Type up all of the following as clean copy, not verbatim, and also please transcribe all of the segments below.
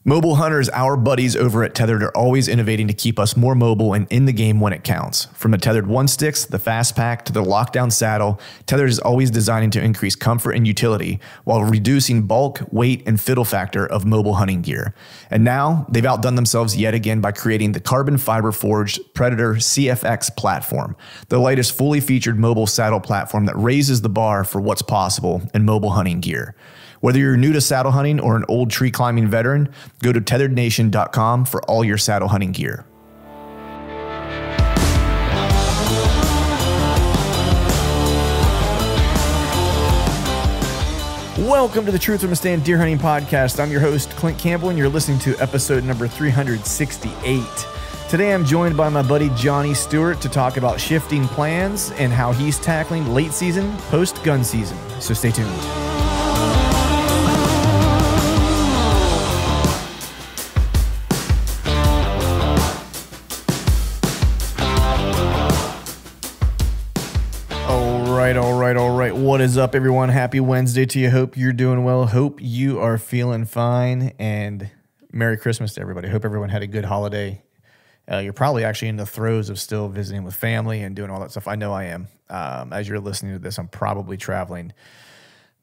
Mobile hunters, our buddies over at Tethered, are always innovating to keep us more mobile and in the game when it counts. From the Tethered One Sticks, the Fast Pack, to the Lockdown Saddle, Tethered is always designing to increase comfort and utility while reducing bulk, weight, and fiddle factor of mobile hunting gear. And now, they've outdone themselves yet again by creating the carbon fiber forged Predator CFX platform, the latest fully featured mobile saddle platform that raises the bar for what's possible in mobile hunting gear. Whether you're new to saddle hunting or an old tree climbing veteran, go to tetherednation.com for all your saddle hunting gear. Welcome to the Truth from a Stand Deer Hunting Podcast. I'm your host, Clint Campbell, and you're listening to episode number 368. Today, I'm joined by my buddy Johnny Stewart to talk about shifting plans and how he's tackling late season, post-gun season. So stay tuned. All right. What is up, everyone? Happy Wednesday to you. Hope you're doing well. Hope you are feeling fine. And Merry Christmas to everybody. Hope everyone had a good holiday. You're probably actually in the throes of still visiting with family and doing all that stuff. I know I am. As you're listening to this, I'm probably traveling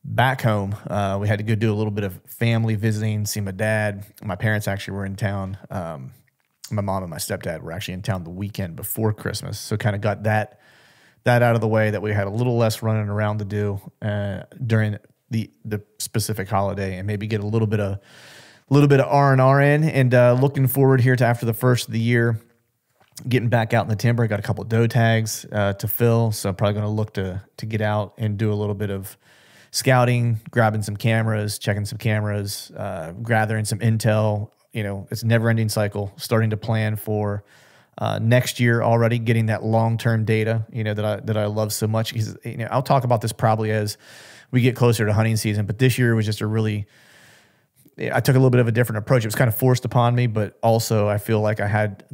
back home. We had to go do a little bit of family visiting, see my dad. My parents actually were in town. My mom and my stepdad were actually in town the weekend before Christmas. So kind of got that out of the way, that we had a little less running around to do during the specific holiday, and maybe get a little bit of R&R in, and looking forward here to after the first of the year, getting back out in the timber. I got a couple of doe tags to fill, so I'm probably going to look to get out and do a little bit of scouting, grabbing some cameras, checking some cameras, gathering some intel. You know, it's a never-ending cycle, starting to plan for next year already, getting that long-term data, that I love so much. Because, I'll talk about this probably as we get closer to hunting season, but this year was just I took a little bit of a different approach. It was kind of forced upon me, but also I feel like I had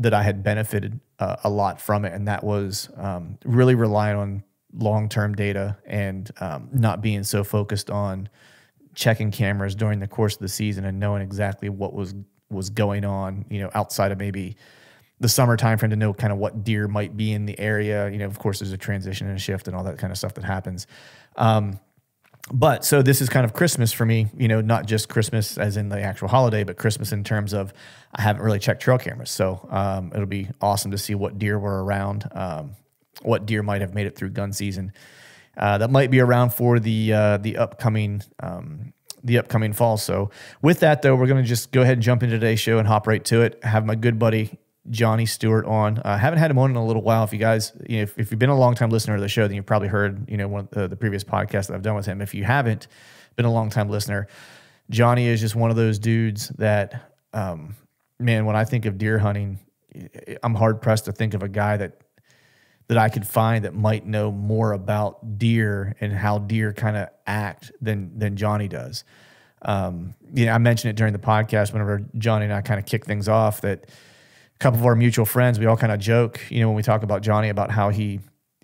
benefited a lot from it. And that was really relying on long-term data and not being so focused on checking cameras during the course of the season and knowing exactly what was going on, outside of maybe the summer time frame, to know kind of what deer might be in the area. Of course, there's a transition and a shift and all that kind of stuff that happens. But so this is kind of Christmas for me, not just Christmas as in the actual holiday, but Christmas in terms of I haven't really checked trail cameras. So it'll be awesome to see what deer were around, what deer might have made it through gun season. That might be around for the upcoming fall. So with that, though, we're going to just go ahead and jump into today's show and hop right to it. I have my good buddy Johnny Stewart on. I haven't had him on in a little while. If you guys, if you've been a long time listener to the show, then you've probably heard, one of the previous podcasts that I've done with him. If you haven't been a long time listener, Johnny is just one of those dudes that, man, when I think of deer hunting, I'm hard pressed to think of a guy that I could find that might know more about deer and how deer kind of act than Johnny does. I mentioned it during the podcast whenever Johnny and I kind of kicked things off, that a couple of our mutual friends, we all kind of joke, when we talk about Johnny, about how he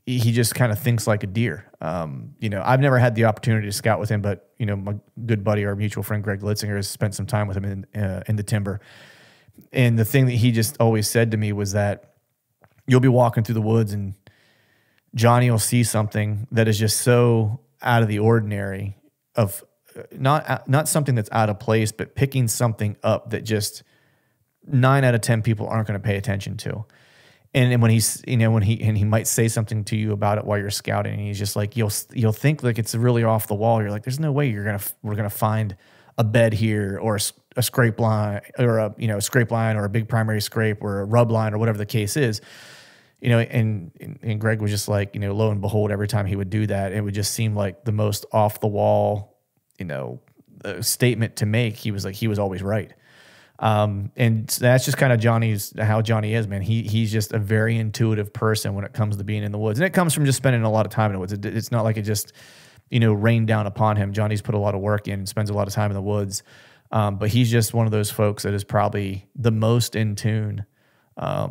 just kind of thinks like a deer. I've never had the opportunity to scout with him, but, my good buddy, our mutual friend, Greg Litzinger, has spent some time with him in the timber. And the thing that he just always said to me was that you'll be walking through the woods and Johnny will see something that is just so out of the ordinary, of not something that's out of place, but picking something up that just 9 out of 10 people aren't going to pay attention to. And when he might say something to you about it while you're scouting, and he's just like, you'll think like it's really off the wall. You're like, there's no way we're gonna find a bed here, or a scrape line, or a scrape line, or a big primary scrape, or a rub line, or whatever the case is. And Greg was just like, lo and behold, every time he would do that, it would just seem like the most off the wall, statement to make. He was always right. And that's just kind of how Johnny is, man. He's just a very intuitive person when it comes to being in the woods. And it comes from just spending a lot of time in the woods. It's not like it just, rained down upon him. Johnny's put a lot of work in and spends a lot of time in the woods. But he's just one of those folks that is probably the most in tune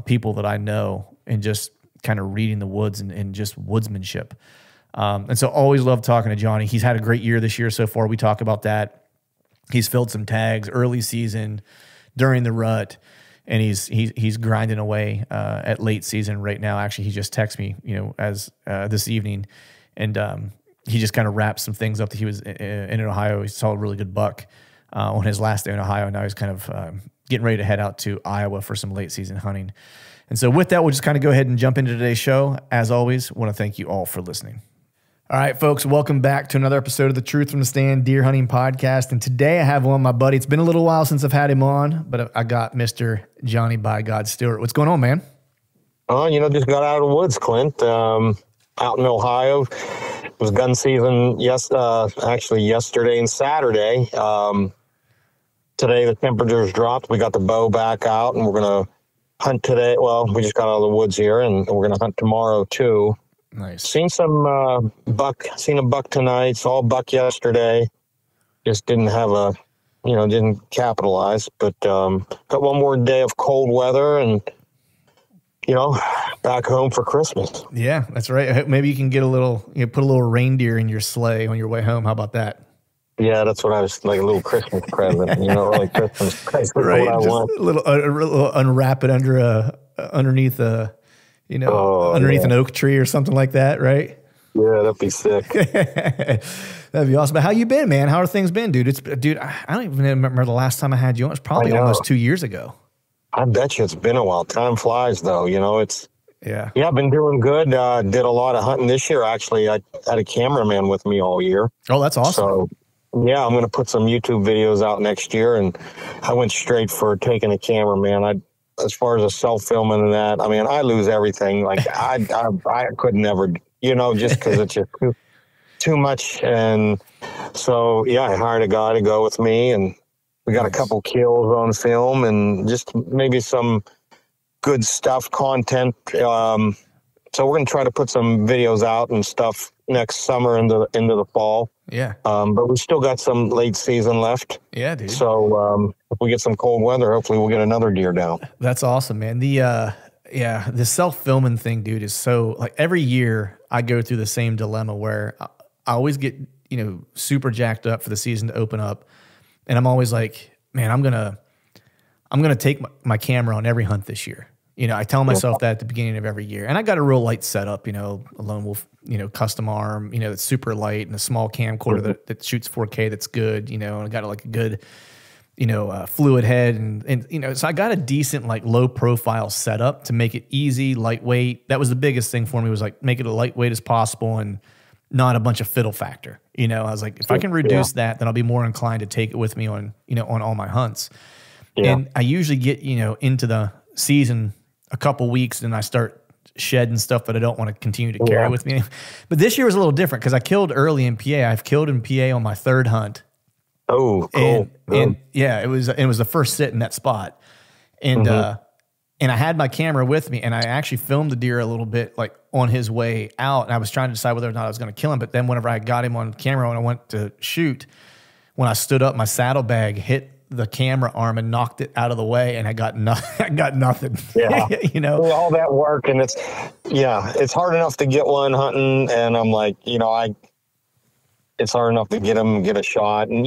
people that I know, and just kind of reading the woods and just woodsmanship. And so always love talking to Johnny. He's had a great year this year so far. We talk about that. He's filled some tags early season, during the rut, and he's grinding away at late season right now. Actually, he just texted me, as this evening, and he just kind of wrapped some things up that he was in Ohio. He saw a really good buck on his last day in Ohio. Now he's kind of getting ready to head out to Iowa for some late season hunting. And so with that, we'll just kind of go ahead and jump into today's show. As always, I want to thank you all for listening. All right, folks, welcome back to another episode of the Truth from the Stand Deer Hunting Podcast. And today I have on my buddy. It's been a little while since I've had him on, but I got Mr. Johnny by God Stewart. What's going on, man? Oh, just got out of the woods, Clint. Out in Ohio. It was gun season, actually yesterday and Saturday. Today the temperatures dropped. We got the bow back out, and we're going to hunt today. Well, we just got out of the woods here, and we're going to hunt tomorrow, too. Nice. Seen some buck. Seen a buck tonight. Saw a buck yesterday. Just didn't have didn't capitalize. But got one more day of cold weather, and back home for Christmas. Yeah, that's right. Maybe you can get put a little reindeer in your sleigh on your way home. How about that? Yeah, that's what I was like, a little Christmas present. Like Christmas present. Right, what I want. A little unwrap it underneath an oak tree or something like that, right? Yeah, that'd be sick. That'd be awesome. But how you been, man? How are things been, dude? I don't even remember the last time I had you on. It was probably almost 2 years ago. I bet you it's been a while. Time flies, though. Yeah, I've been doing good. Did a lot of hunting this year. Actually, I had a cameraman with me all year. Oh, that's awesome. So, yeah, I'm going to put some YouTube videos out next year, and I went straight for taking a cameraman. As far as a self-filming and that, I lose everything. Like I could never, just because it's just too much. And so, yeah, I hired a guy to go with me, and we got a couple kills on film, and just maybe some good stuff, content. So we're going to try to put some videos out and stuff next summer into the fall. Yeah. But we still got some late season left. Yeah, dude. So if we get some cold weather, hopefully we'll get another deer down. That's awesome, man. The self-filming thing, dude, is so, like, every year I go through the same dilemma where I always get, super jacked up for the season to open up. And I'm always like, man, I'm going to take my camera on every hunt this year. I tell myself that at the beginning of every year. And I got a real light setup, a lone wolf, custom arm, that's super light, and a small camcorder that shoots 4K that's good, and I got like a good, fluid head. And so I got a decent, like, low profile setup to make it easy, lightweight. That was the biggest thing for me, was like, make it as lightweight as possible and not a bunch of fiddle factor. I was like, if I can reduce that, then I'll be more inclined to take it with me on, on all my hunts. Yeah. And I usually get, into the season a couple weeks, and I start shedding stuff that I don't want to continue to carry with me. But this year was a little different because I killed early in PA. I've killed in PA on my third hunt. Oh, cool. And yeah, it was the first sit in that spot. And and I had my camera with me, and I actually filmed the deer a little bit, like, on his way out. And I was trying to decide whether or not I was going to kill him. But then whenever I got him on camera and I went to shoot, when I stood up, my saddlebag hit the camera arm and knocked it out of the way, and I got nothing. Yeah. All that work, and it's hard enough to get one hunting, and I'm like, it's hard enough to get a shot, and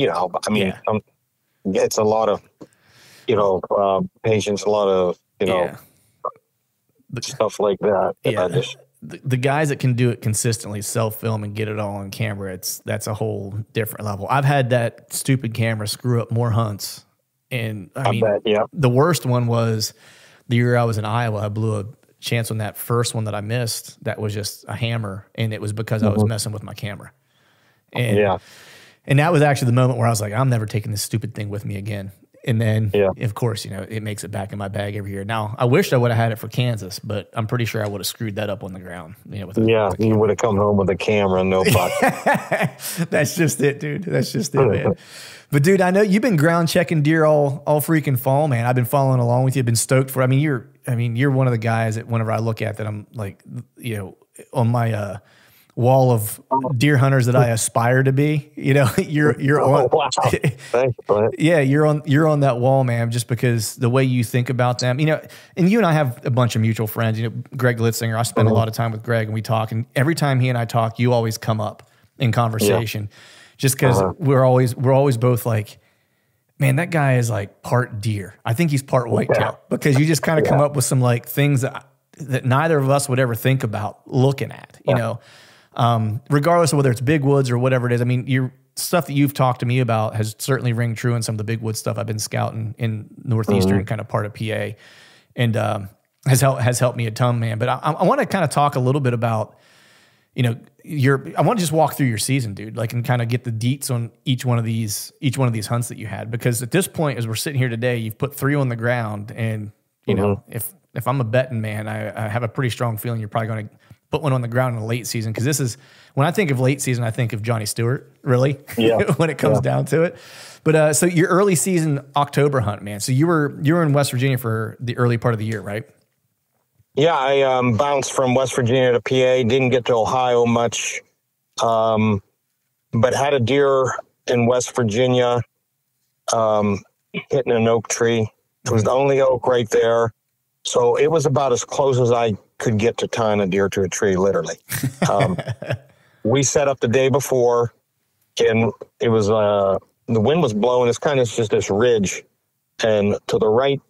it's a lot of patience, a lot of stuff like that. Yeah. The guys that can do it consistently, self-film and get it all on camera, that's a whole different level. I've had that stupid camera screw up more hunts. And I bet, the worst one was the year I was in Iowa. I blew a chance on that first one that I missed. That was just a hammer. And it was because I was messing with my camera. And, and that was actually the moment where I was like, I'm never taking this stupid thing with me again. And then, of course, it makes it back in my bag every year. Now, I wish I would have had it for Kansas, but I'm pretty sure I would have screwed that up on the ground. You would have come home with a camera, no buck. That's just it, dude. That's just it, man. But, dude, I know you've been ground checking deer all freaking fall, man. I've been following along with you. I've been stoked for. You're one of the guys that whenever I look at that, I'm like, on my wall of deer hunters that I aspire to be. You're on. Wow. Thanks, Clint. Yeah, you're on that wall, man. Just because the way you think about them, and you and I have a bunch of mutual friends. Greg Litzinger. I spend a lot of time with Greg, and we talk. And every time he and I talk, you always come up in conversation, just because we're always both like, man, that guy is like part deer. I think he's part whitetail because you just kind of come up with some like things that neither of us would ever think about looking at, you know, regardless of whether it's big woods or whatever it is. I mean, your stuff that you've talked to me about has certainly ring true in some of the big wood stuff I've been scouting in northeastern kind of part of PA, and has helped me a ton, man. But I want to kind of talk a little bit about, you know, I want to just walk through your season, dude, like, and kind of get the deets on each one of these hunts that you had, because at this point, as we're sitting here today, you've put 3 on the ground, and you know, if I'm a betting man, I have a pretty strong feeling you're probably going to put one on the ground in the late season, because this is, when I think of late season, I think of Johnny Stewart, really, when it comes down to it. But so your early season October hunt, man. So you were in West Virginia for the early part of the year, right? Yeah, I bounced from West Virginia to PA. Didn't get to Ohio much, but had a deer in West Virginia hitting an oak tree. It was the only oak right there. So it was about as close as I could get to tying a deer to a tree, literally. We set up the day before, and it was the wind was blowing. It's kind of just this ridge, and to the right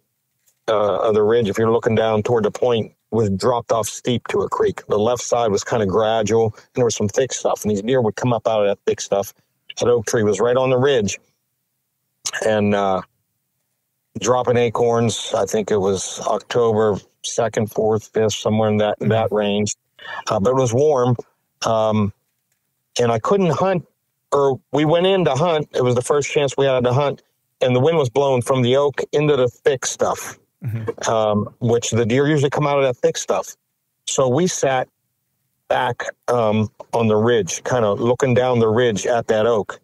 of the ridge, if you're looking down toward the point, was dropped off steep to a creek. The left side was kind of gradual, and there was some thick stuff, and these deer would come up out of that thick stuff. That oak tree was right on the ridge, and dropping acorns. I think it was October 2nd, 4th, 5th, somewhere in that range. But it was warm, and I couldn't hunt, or we went in to hunt. It was the first chance we had to hunt, and the wind was blowing from the oak into the thick stuff, which the deer usually come out of that thick stuff. So we sat back on the ridge, kind of looking down the ridge at that oak,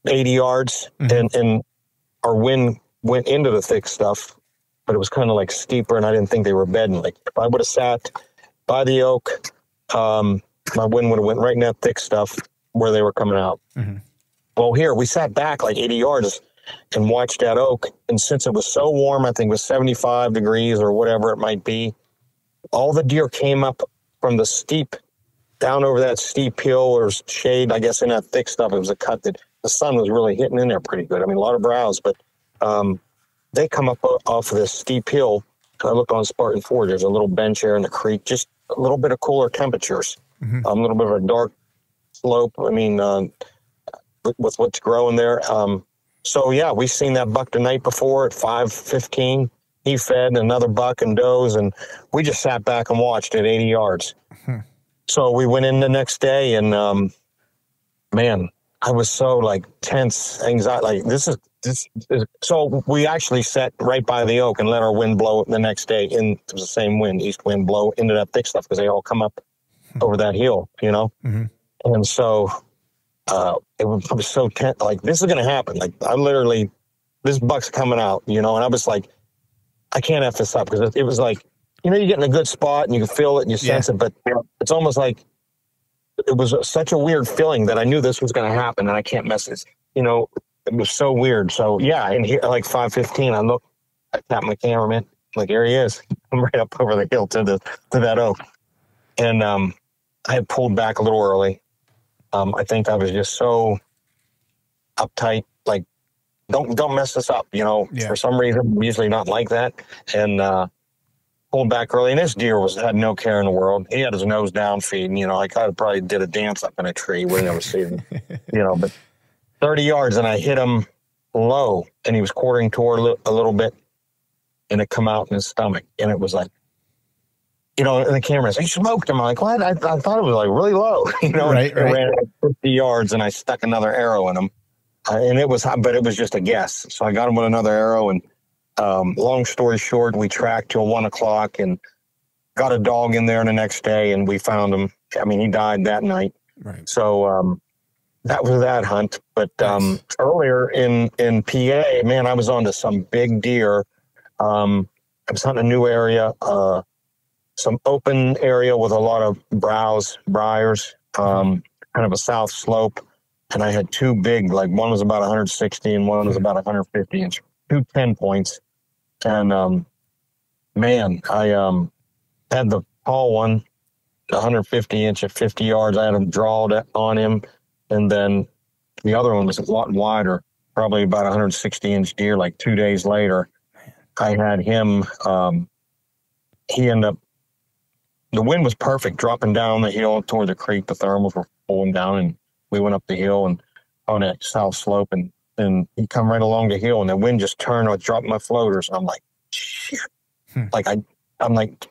80 yards, and our wind went into the thick stuff, but it was kind of like steeper, and I didn't think they were bedding. Like, if I would have sat by the oak, my wind would have went right in that thick stuff where they were coming out. Well, here we sat back like 80 yards and watched that oak, and since it was so warm, I think it was 75 degrees or whatever it might be, all the deer came up from the steep, down over that steep hill or shade, I guess, in that thick stuff. It was a cut that the sun was really hitting in there pretty good. I mean, a lot of browse, but they come up off of this steep hill. I looked on Spartan Ford. There's a little bench there in the creek, just a little bit of cooler temperatures, a little bit of a dark slope. I mean, with what's growing there. So yeah, we seen that buck the night before at 5:15. He fed another buck and does, and we just sat back and watched at 80 yards. So we went in the next day, and man, I was so like tense, anxiety. Like this is. So we actually sat right by the oak and let our wind blow the next day. And it was the same wind, east wind, blow into that thick stuff because they all come up over that hill, you know. And so I was so tense. Like, this is going to happen. Like, I literally, this buck's coming out, you know. And I was like, I can't F this up, because it was like, you know, you get in a good spot and you can feel it and you sense it, but it's almost like it was such a weird feeling that I knew this was going to happen, and I can't mess this, you know. It was so weird. So yeah, and here, like 5:15, I tapped my cameraman, like, here he is. I'm right up over the hill to that oak. And I had pulled back a little early. I think I was just so uptight, like, don't mess this up, you know. For some reason, I'm usually not like that. And pulled back early, and this deer had no care in the world. He had his nose down feeding, you know, like I probably did a dance up in a tree. We never see him, you know, but 30 yards, and I hit him low, and he was quartering toward a little bit, and it come out in his stomach. And it was like, you know, and the camera says, "He smoked him." I'm like, what? I thought it was like really low, you know. Right. I ran 50 yards, and I stuck another arrow in him, and it was just a guess. So I got him with another arrow, and long story short, we tracked till 1 o'clock and got a dog in there the next day, and we found him. I mean, he died that night. Right. So that was that hunt. But earlier in PA, man, I was on to some big deer. I was hunting a new area, some open area with a lot of briars, kind of a south slope. And I had two big, like, one was about 160 and one was about 150 inch, 2 10 points. And man, I had the tall one, the 150 inch at 50 yards. I had him drawed on him. And then the other one was a lot wider. probably about 160-inch deer. Like 2 days later, I had him. He ended up. The wind was perfect, dropping down the hill toward the creek. The thermals were pulling down, and we went up the hill and on that south slope, and he come right along the hill, and the wind just turned. I dropped my floaters. I'm like, shit. Like I'm like,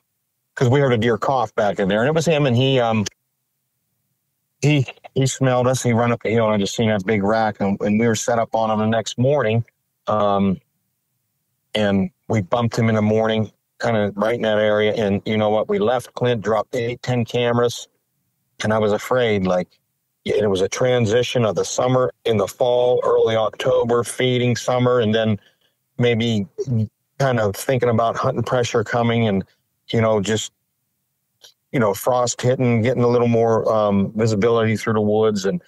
because we heard a deer cough back in there, and it was him, and he smelled us. He ran up the hill, and I just seen that big rack, and we were set up on him the next morning, and we bumped him in the morning, kind of right in that area. And you know what? We left Clint, dropped 10 cameras, and I was afraid, like, it was a transition of the summer in the fall, early October, feeding summer, and then maybe kind of thinking about hunting pressure coming, and, you know, just, you know, frost hitting, getting a little more visibility through the woods. And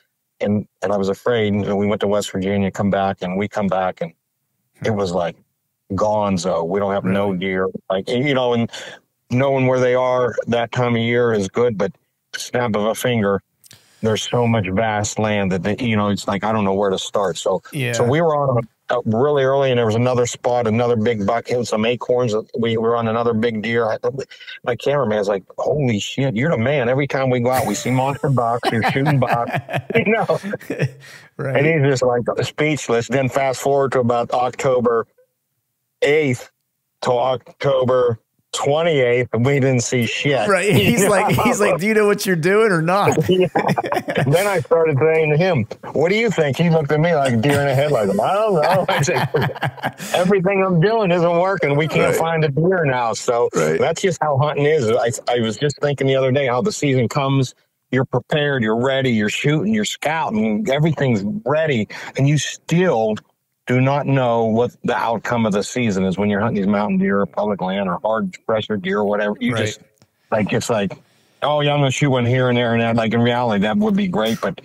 I was afraid. You know, we went to West Virginia, come back, and it was like gonzo. We don't have no deer. Like, you know, and knowing where they are that time of year is good, but snap of a finger, there's so much vast land that, you know, it's like, I don't know where to start. So we were on really early, and there was another spot, another big buck, hitting some acorns. We were on another big deer. My cameraman's like, holy shit, you're the man. Every time we go out, we see monster bucks, you're shooting bucks, you know. Right. And he's just like speechless. Then fast forward to about October 8th to October 28th, and we didn't see shit. Right. He's like, do you know what you're doing or not? Yeah. Then I started saying to him, what do you think? He looked at me like a deer in the headlights. I don't know. I said, everything I'm doing isn't working. We can't find a deer now. So that's just how hunting is. I was just thinking the other day how the season comes. You're prepared. You're ready. You're shooting. You're scouting. Everything's ready. And you still do not know what the outcome of the season is when you're hunting these mountain deer or public land or hard pressure deer or whatever. You just like, it's like, oh yeah, I'm going to shoot one here and there and that. Like in reality, that would be great. But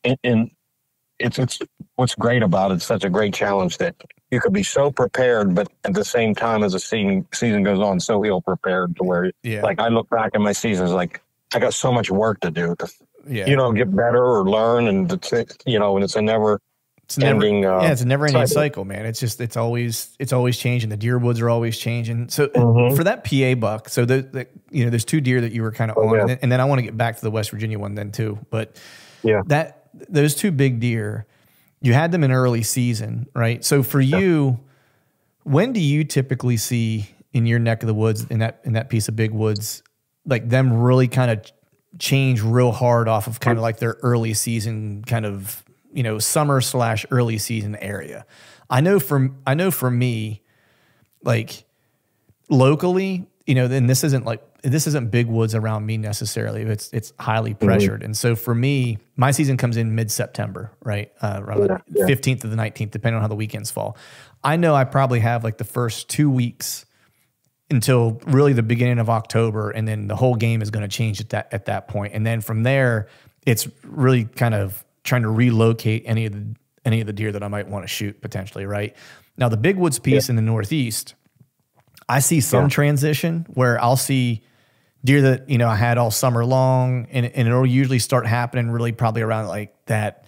it's what's great about it. It's such a great challenge that you could be so prepared, but at the same time as the season goes on, so ill prepared to where like I look back at my seasons, like I got so much work to do to, you know, get better or learn. And you know, and it's a never ending, it's a never ending cycle, man. It's always changing. The deer woods are always changing. So for that PA buck, so you know, there's two deer that you were kind of on, and then I want to get back to the West Virginia one then too. But those two big deer, you had them in early season, right? So for you, when do you typically see in your neck of the woods, in that piece of big woods, like them really kind of change real hard off of kind of like their early season kind of, you know, summer/early season area? I know for me, like locally, you know, then this isn't big woods around me necessarily. It's highly pressured. And so for me, my season comes in mid-September, right? Around the 15th to the 19th, depending on how the weekends fall. I know I probably have like the first 2 weeks until really the beginning of October. And then the whole game is going to change at that point. And then from there, it's really kind of trying to relocate any of the deer that I might want to shoot potentially, right? Now the big woods piece in the Northeast, I see some transition where I'll see deer that, you know, I had all summer long, and it'll usually start happening really probably around like that,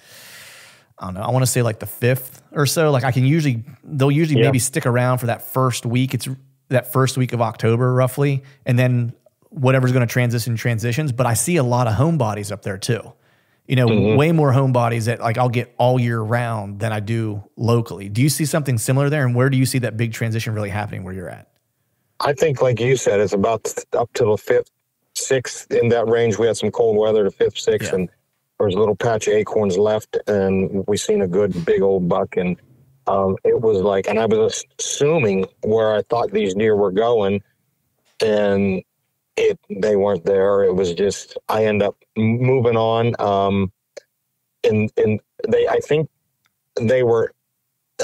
I don't know, I want to say like the 5th or so. Like they'll usually maybe stick around for that first week. It's that first week of October roughly. And then whatever's going to transitions. But I see a lot of homebodies up there too. You know, way more homebodies that like I'll get all year round than I do locally. Do you see something similar there? And where do you see that big transition really happening where you're at? I think, like you said, it's about up to the 5th, 6th, in that range. We had some cold weather to 5th, 6th, and there was a little patch of acorns left, and we seen a good big old buck. And it was like, and I was assuming where I thought these deer were going, and they weren't there. It was just, I end up moving on. And I think they were,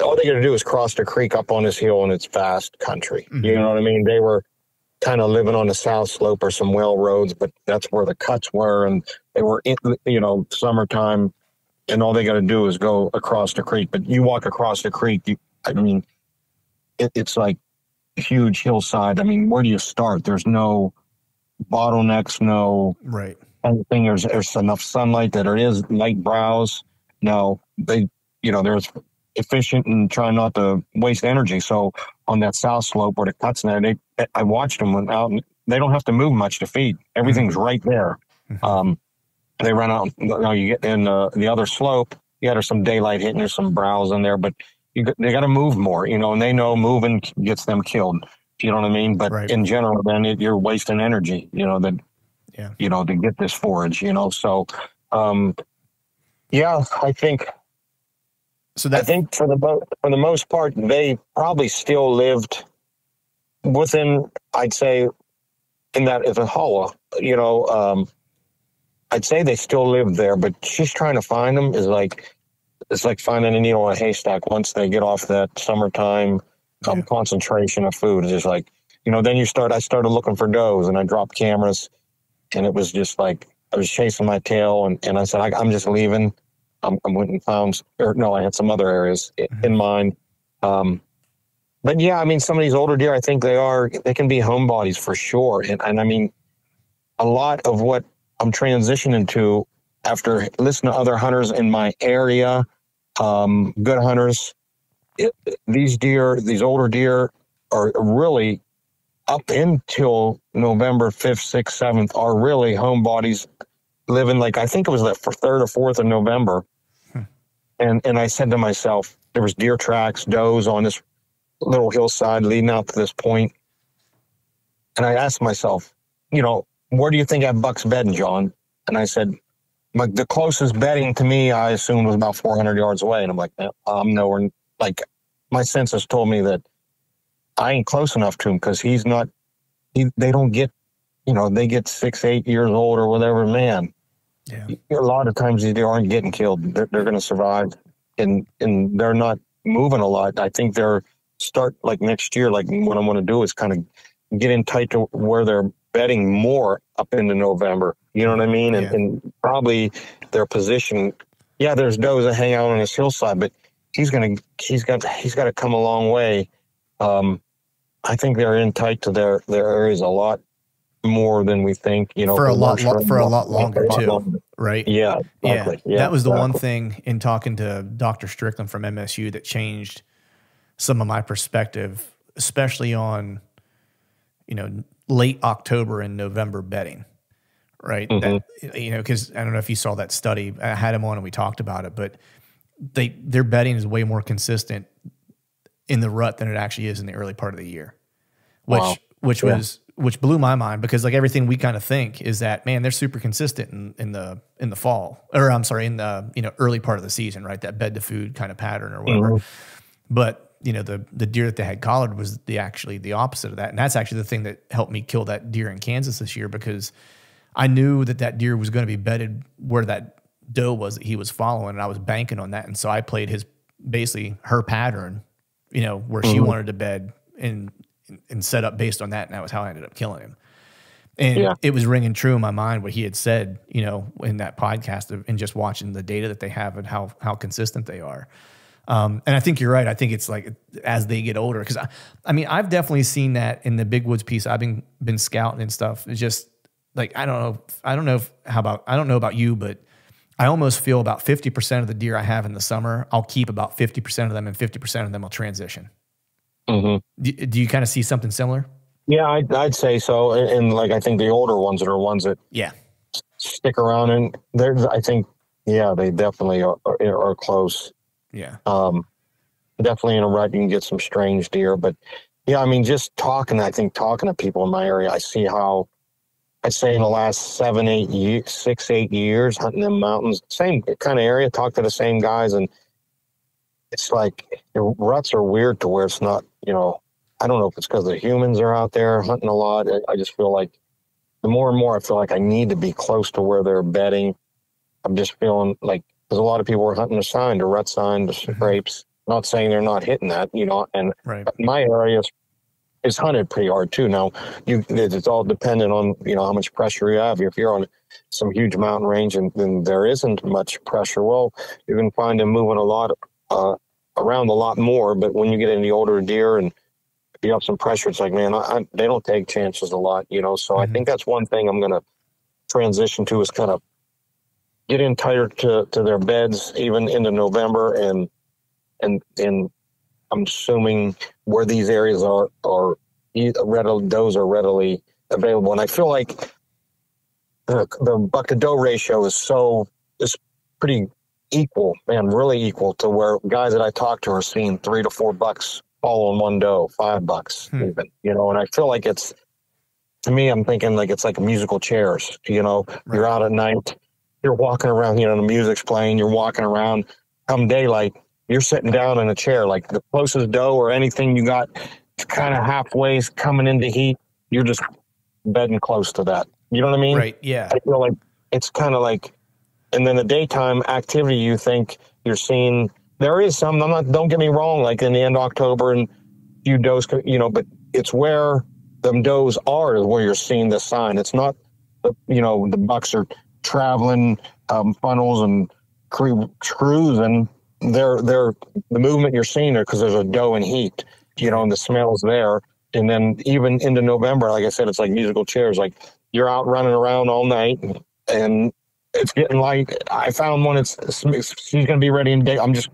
all they got to do is cross the creek up on this hill, and it's fast country. You know what I mean? They were kind of living on the south slope or some well roads, but that's where the cuts were, and they were in, you know, summertime, and all they got to do is go across the creek. But you walk across the creek, I mean, it's like a huge hillside. I mean, where do you start? There's no bottlenecks, no anything. There's enough sunlight that there is light browse. No, you know, there's efficient and trying not to waste energy. So on that south slope where the cuts in there, I watched them went out and they don't have to move much to feed. Everything's right there. They run out. You get in the other slope. Yeah, there's some daylight hitting. There's some browse in there, but they got to move more, and they know moving gets them killed. You know what I mean? But in general, then you're wasting energy, to get this forage, So, yeah, I think. So I think for the most part, they probably still lived within, I'd say, in that as a hollow, I'd say they still live there, but just trying to find them is it's like finding a needle in a haystack. Once they get off that summertime concentration of food, it's just like, then I started looking for does, and I dropped cameras, and it was just like I was chasing my tail, and I said, I'm just leaving. I went and found, I had some other areas in mind. But yeah, I mean, some of these older deer, I think they can be homebodies for sure. And I mean, a lot of what I'm transitioning to after listening to other hunters in my area, good hunters, these older deer are really up until November 5th, 6th, 7th are really homebodies living I think it was the 3rd or 4th of November. And I said to myself, there was deer tracks, does on this little hillside leading out to this point. And I asked myself, where do you think that buck's bedding, John? And I said, the closest bedding to me, I assumed was about 400 yards away. And I'm like, I'm nowhere. My senses told me that I ain't close enough to him because he's not, they don't get, they get 6, 8 years old or whatever, man. Yeah. A lot of times they aren't getting killed. They're going to survive, and they're not moving a lot. I think they're next year. What I'm going to do is kind of get in tight to where they're bedding more up into November. You know what I mean? And probably their position. Yeah, there's does that hang out on this hillside, but he's got to come a long way. I think they're in tight to their areas a lot more than we think, for a lot longer too, right? Yeah, exactly. Yeah. That was the one thing in talking to Dr. Strickland from MSU that changed some of my perspective, especially on, late October and November bedding, right? That, because I don't know if you saw that study. I had him on and we talked about it, but their bedding is way more consistent in the rut than it actually is in the early part of the year, which blew my mind because everything we kind of think is that, man, they're super consistent in the fall, or I'm sorry, in the, early part of the season, right? That bed to food kind of pattern or whatever. But, the deer that they had collared was actually the opposite of that. And that's actually the thing that helped me kill that deer in Kansas this year, because I knew that deer was going to be bedded where that doe was that he was following. And I was banking on that. And so I played basically her pattern, where she wanted to bed and set up based on that. And that was how I ended up killing him. And it was ringing true in my mind what he had said, in that podcast and just watching the data that they have and how consistent they are. And I think you're right. I think it's as they get older, because I mean, I've definitely seen that in the Big Woods piece. I've been scouting and stuff. It's just I don't know about you, but I almost feel about 50% of the deer I have in the summer, I'll keep about 50% of them, and 50% of them will transition. Do you kind of see something similar? Yeah, I'd say so. And I think the older ones are ones that stick around, and I think they definitely are close. Yeah. Definitely in a rut you can get some strange deer, but yeah, I mean, just talking to people in my area, I see how I'd say in the last 6, 8 years hunting in mountains, same kind of area, talk to the same guys, and it's the ruts are weird to where it's not, I don't know if it's because the humans are out there hunting a lot. I just feel like the more and more I feel like I need to be close to where they're bedding. I'm just feeling because a lot of people are hunting a sign, the rut sign, the scrapes. Not saying they're not hitting that, and my area is hunted pretty hard too. Now, it's all dependent on, how much pressure you have. If you're on some huge mountain range and then there isn't much pressure, well, you can find them moving around a lot more. But when you get into the older deer and you have some pressure, it's man, they don't take chances a lot, So I think that's one thing I'm going to transition to is kind of get in tighter to their beds, even into November, and and I'm assuming where these areas are readily, those are readily available. And I feel like the buck to doe ratio is pretty equal, man, really equal to where guys that I talk to are seeing 3 to 4 bucks following one doe, $5 even, you know. And I feel like it's, to me, I'm thinking like it's like musical chairs, you know. Right. You're out at night, you're walking around, you know, the music's playing, you're walking around, come daylight, you're sitting down in a chair, like the closest doe or anything you got kind of halfway coming into heat, you're just bedding close to that. You know what I mean? Right. Yeah. I feel like it's kind of like, and then the daytime activity, you think you're seeing, there is some, don't get me wrong, like in the end of October and few does, you know, but it's where them does are where you're seeing the sign. It's not, you know, the bucks are traveling funnels and cruising. They're the movement you're seeing there because there's a doe in heat, you know, and the smell's there. And then even into November, like I said, it's like musical chairs. Like you're out running around all night and it's getting light. I found one. She's going to be ready in day. I'm just,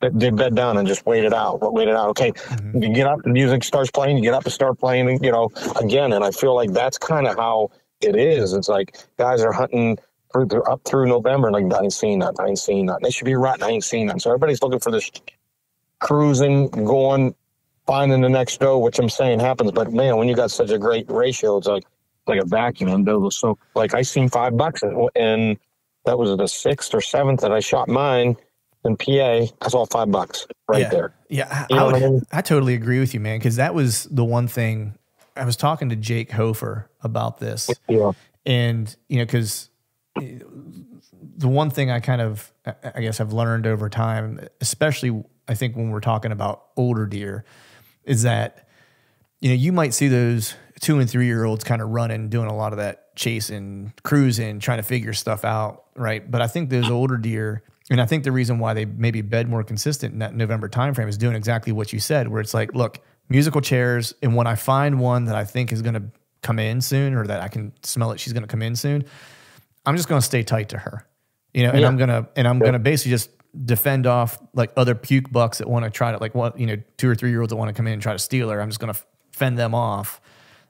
they bed down and just wait it out. Okay. Mm-hmm. You get up, the music starts playing, you get up and start playing, you know, again. And I feel like that's kind of how it is. It's like guys are hunting up through November. Like, I ain't seen that. They should be rutting. I ain't seen that. So everybody's looking for this cruising, going, finding the next doe, which I'm saying happens. But man, when you got such a great ratio, it's like a vacuum. And those, so like I seen $5 and that was the 6th or 7th that I shot mine in PA. I saw $5 right there. Yeah. I totally agree with you, man. Cause that was the one thing I was talking to Jake Hofer about this. Yeah. And, you know, cause the one thing I kind of, I guess I've learned over time, especially I think when we're talking about older deer, is that, you know, you might see those 2 and 3 year olds kind of running, doing a lot of that chasing, cruising, trying to figure stuff out. Right. But I think those older deer, and I think the reason why they maybe bed more consistent in that November timeframe is doing exactly what you said, where it's like, look, musical chairs. And when I find one that I think is going to come in soon, or that I can smell it, she's going to come in soon, I'm just going to stay tight to her, you know, and I'm going to basically just defend off like other puke bucks that want to try to, like, what, you know, 2 or 3 year olds that want to come in and try to steal her. I'm just going to fend them off,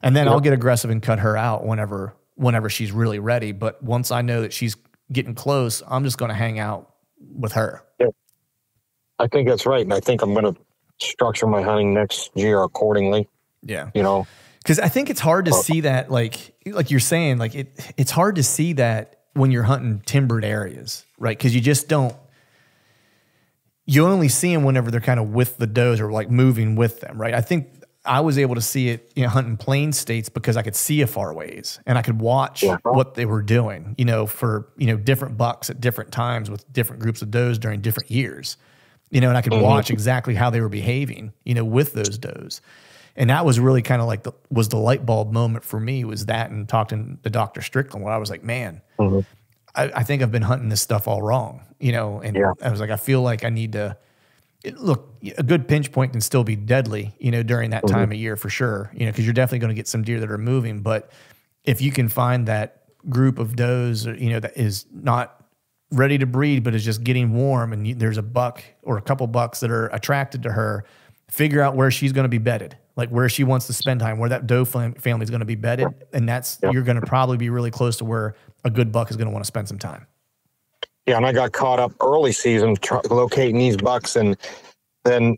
and then I'll get aggressive and cut her out whenever she's really ready. But once I know that she's getting close, I'm just going to hang out with her. Yeah. I think that's right. And I think I'm going to structure my hunting next year accordingly. Yeah. You know, because I think it's hard to see that, like you're saying, like it's hard to see that when you're hunting timbered areas, right? Because you just don't, you only see them whenever they're kind of with the does or like moving with them, right? I think I was able to see it, you know, hunting plain states because I could see a far ways and I could watch what they were doing, you know, for, you know, different bucks at different times with different groups of does during different years, you know, and I could watch exactly how they were behaving, you know, with those does. And that was really kind of like was the light bulb moment for me, was that, and talking to Dr. Strickland, where I was like, man, I think I've been hunting this stuff all wrong, you know? And I was like, I feel like I need to, look, a good pinch point can still be deadly, you know, during that time of year for sure, you know, because you're definitely going to get some deer that are moving. But if you can find that group of does, you know, that is not ready to breed, but is just getting warm, and there's a buck or a couple bucks that are attracted to her, figure out where she's going to be bedded, like where she wants to spend time, where that doe family is going to be bedded. And that's, you're going to probably be really close to where a good buck is going to want to spend some time. Yeah, and I got caught up early season locating these bucks, and then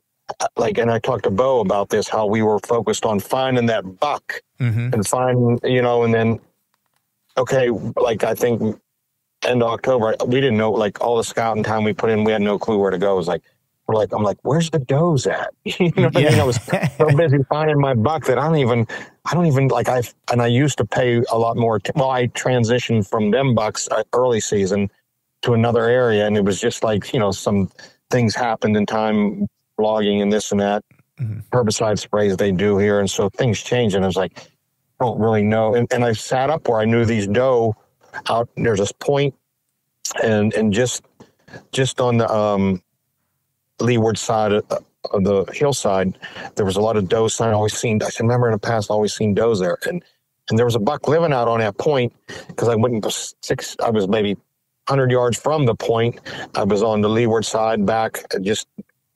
and I talked to Bo about this, how we were focused on finding that buck and finding, you know, and then, okay, like I think end of October, we didn't know, like all the scouting time we put in, we had no clue where to go. It was like, I'm like, where's the does at? You know what I mean? I was so busy finding my buck that I don't even like, I used to pay a lot more. I transitioned from them bucks early season to another area, and it was just like, you know, some things happened in time, logging and this and that, herbicide sprays they do here, and so things change, and I was like, I don't really know. And I sat up where I knew these doe out. There's this point, and just on the leeward side of the hillside, there was a lot of doe sign. I remember in the past, always seen does there, and there was a buck living out on that point, because I was maybe 100 yards from the point. I was on the leeward side back, just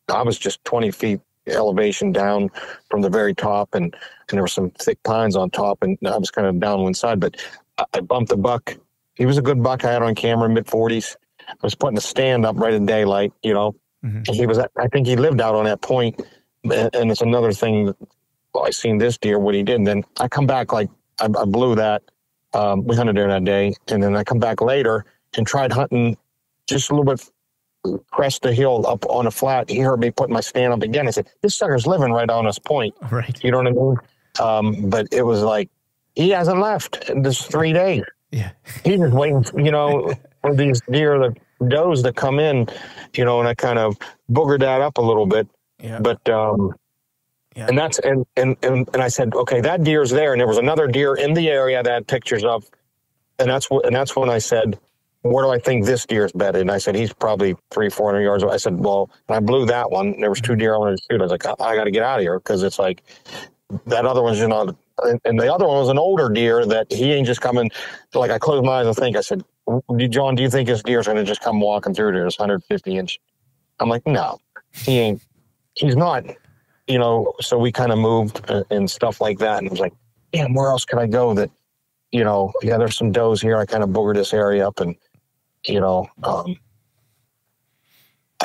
I was just 20 feet elevation down from the very top, and there were some thick pines on top, and I was kind of downwind side, but I bumped the buck. He was a good buck. I had on camera, mid-40s. I was putting a stand up right in daylight, you know. And he was, I think he lived out on that point, and it's another thing that, well, I seen this deer, what he did, and then I come back, like, I blew that. We hunted there that day, and then I come back later and tried hunting just a little bit crest the hill up on a flat. He heard me putting my stand up again. I said, this sucker's living right on this point. Right. You know what I mean? But it was like, he hasn't left in this 3 days. Yeah. He's just waiting, you know, for these deer, the does to come in, you know, and I kind of boogered that up a little bit. Yeah. But, yeah. and that's, and I said, okay, that deer's there. And there was another deer in the area that I had pictures of. And that's when I said, where do I think this deer's bedded? And I said, he's probably 300-400 yards away. I said, well, I blew that one. And there was 2 deer I wanted to shoot. I was like, I got to get out of here, because it's like that other one's, you know, and the other one was an older deer that he ain't just coming. Like, I closed my eyes and think, I said, John, do you think this deer's going to just come walking through there? This 150-inch. I'm like, no, he ain't. He's not, you know. So we kind of moved and stuff like that. And I was like, damn, where else can I go that, you know, yeah, there's some does here. I kind of boogered this area up, and, you know, I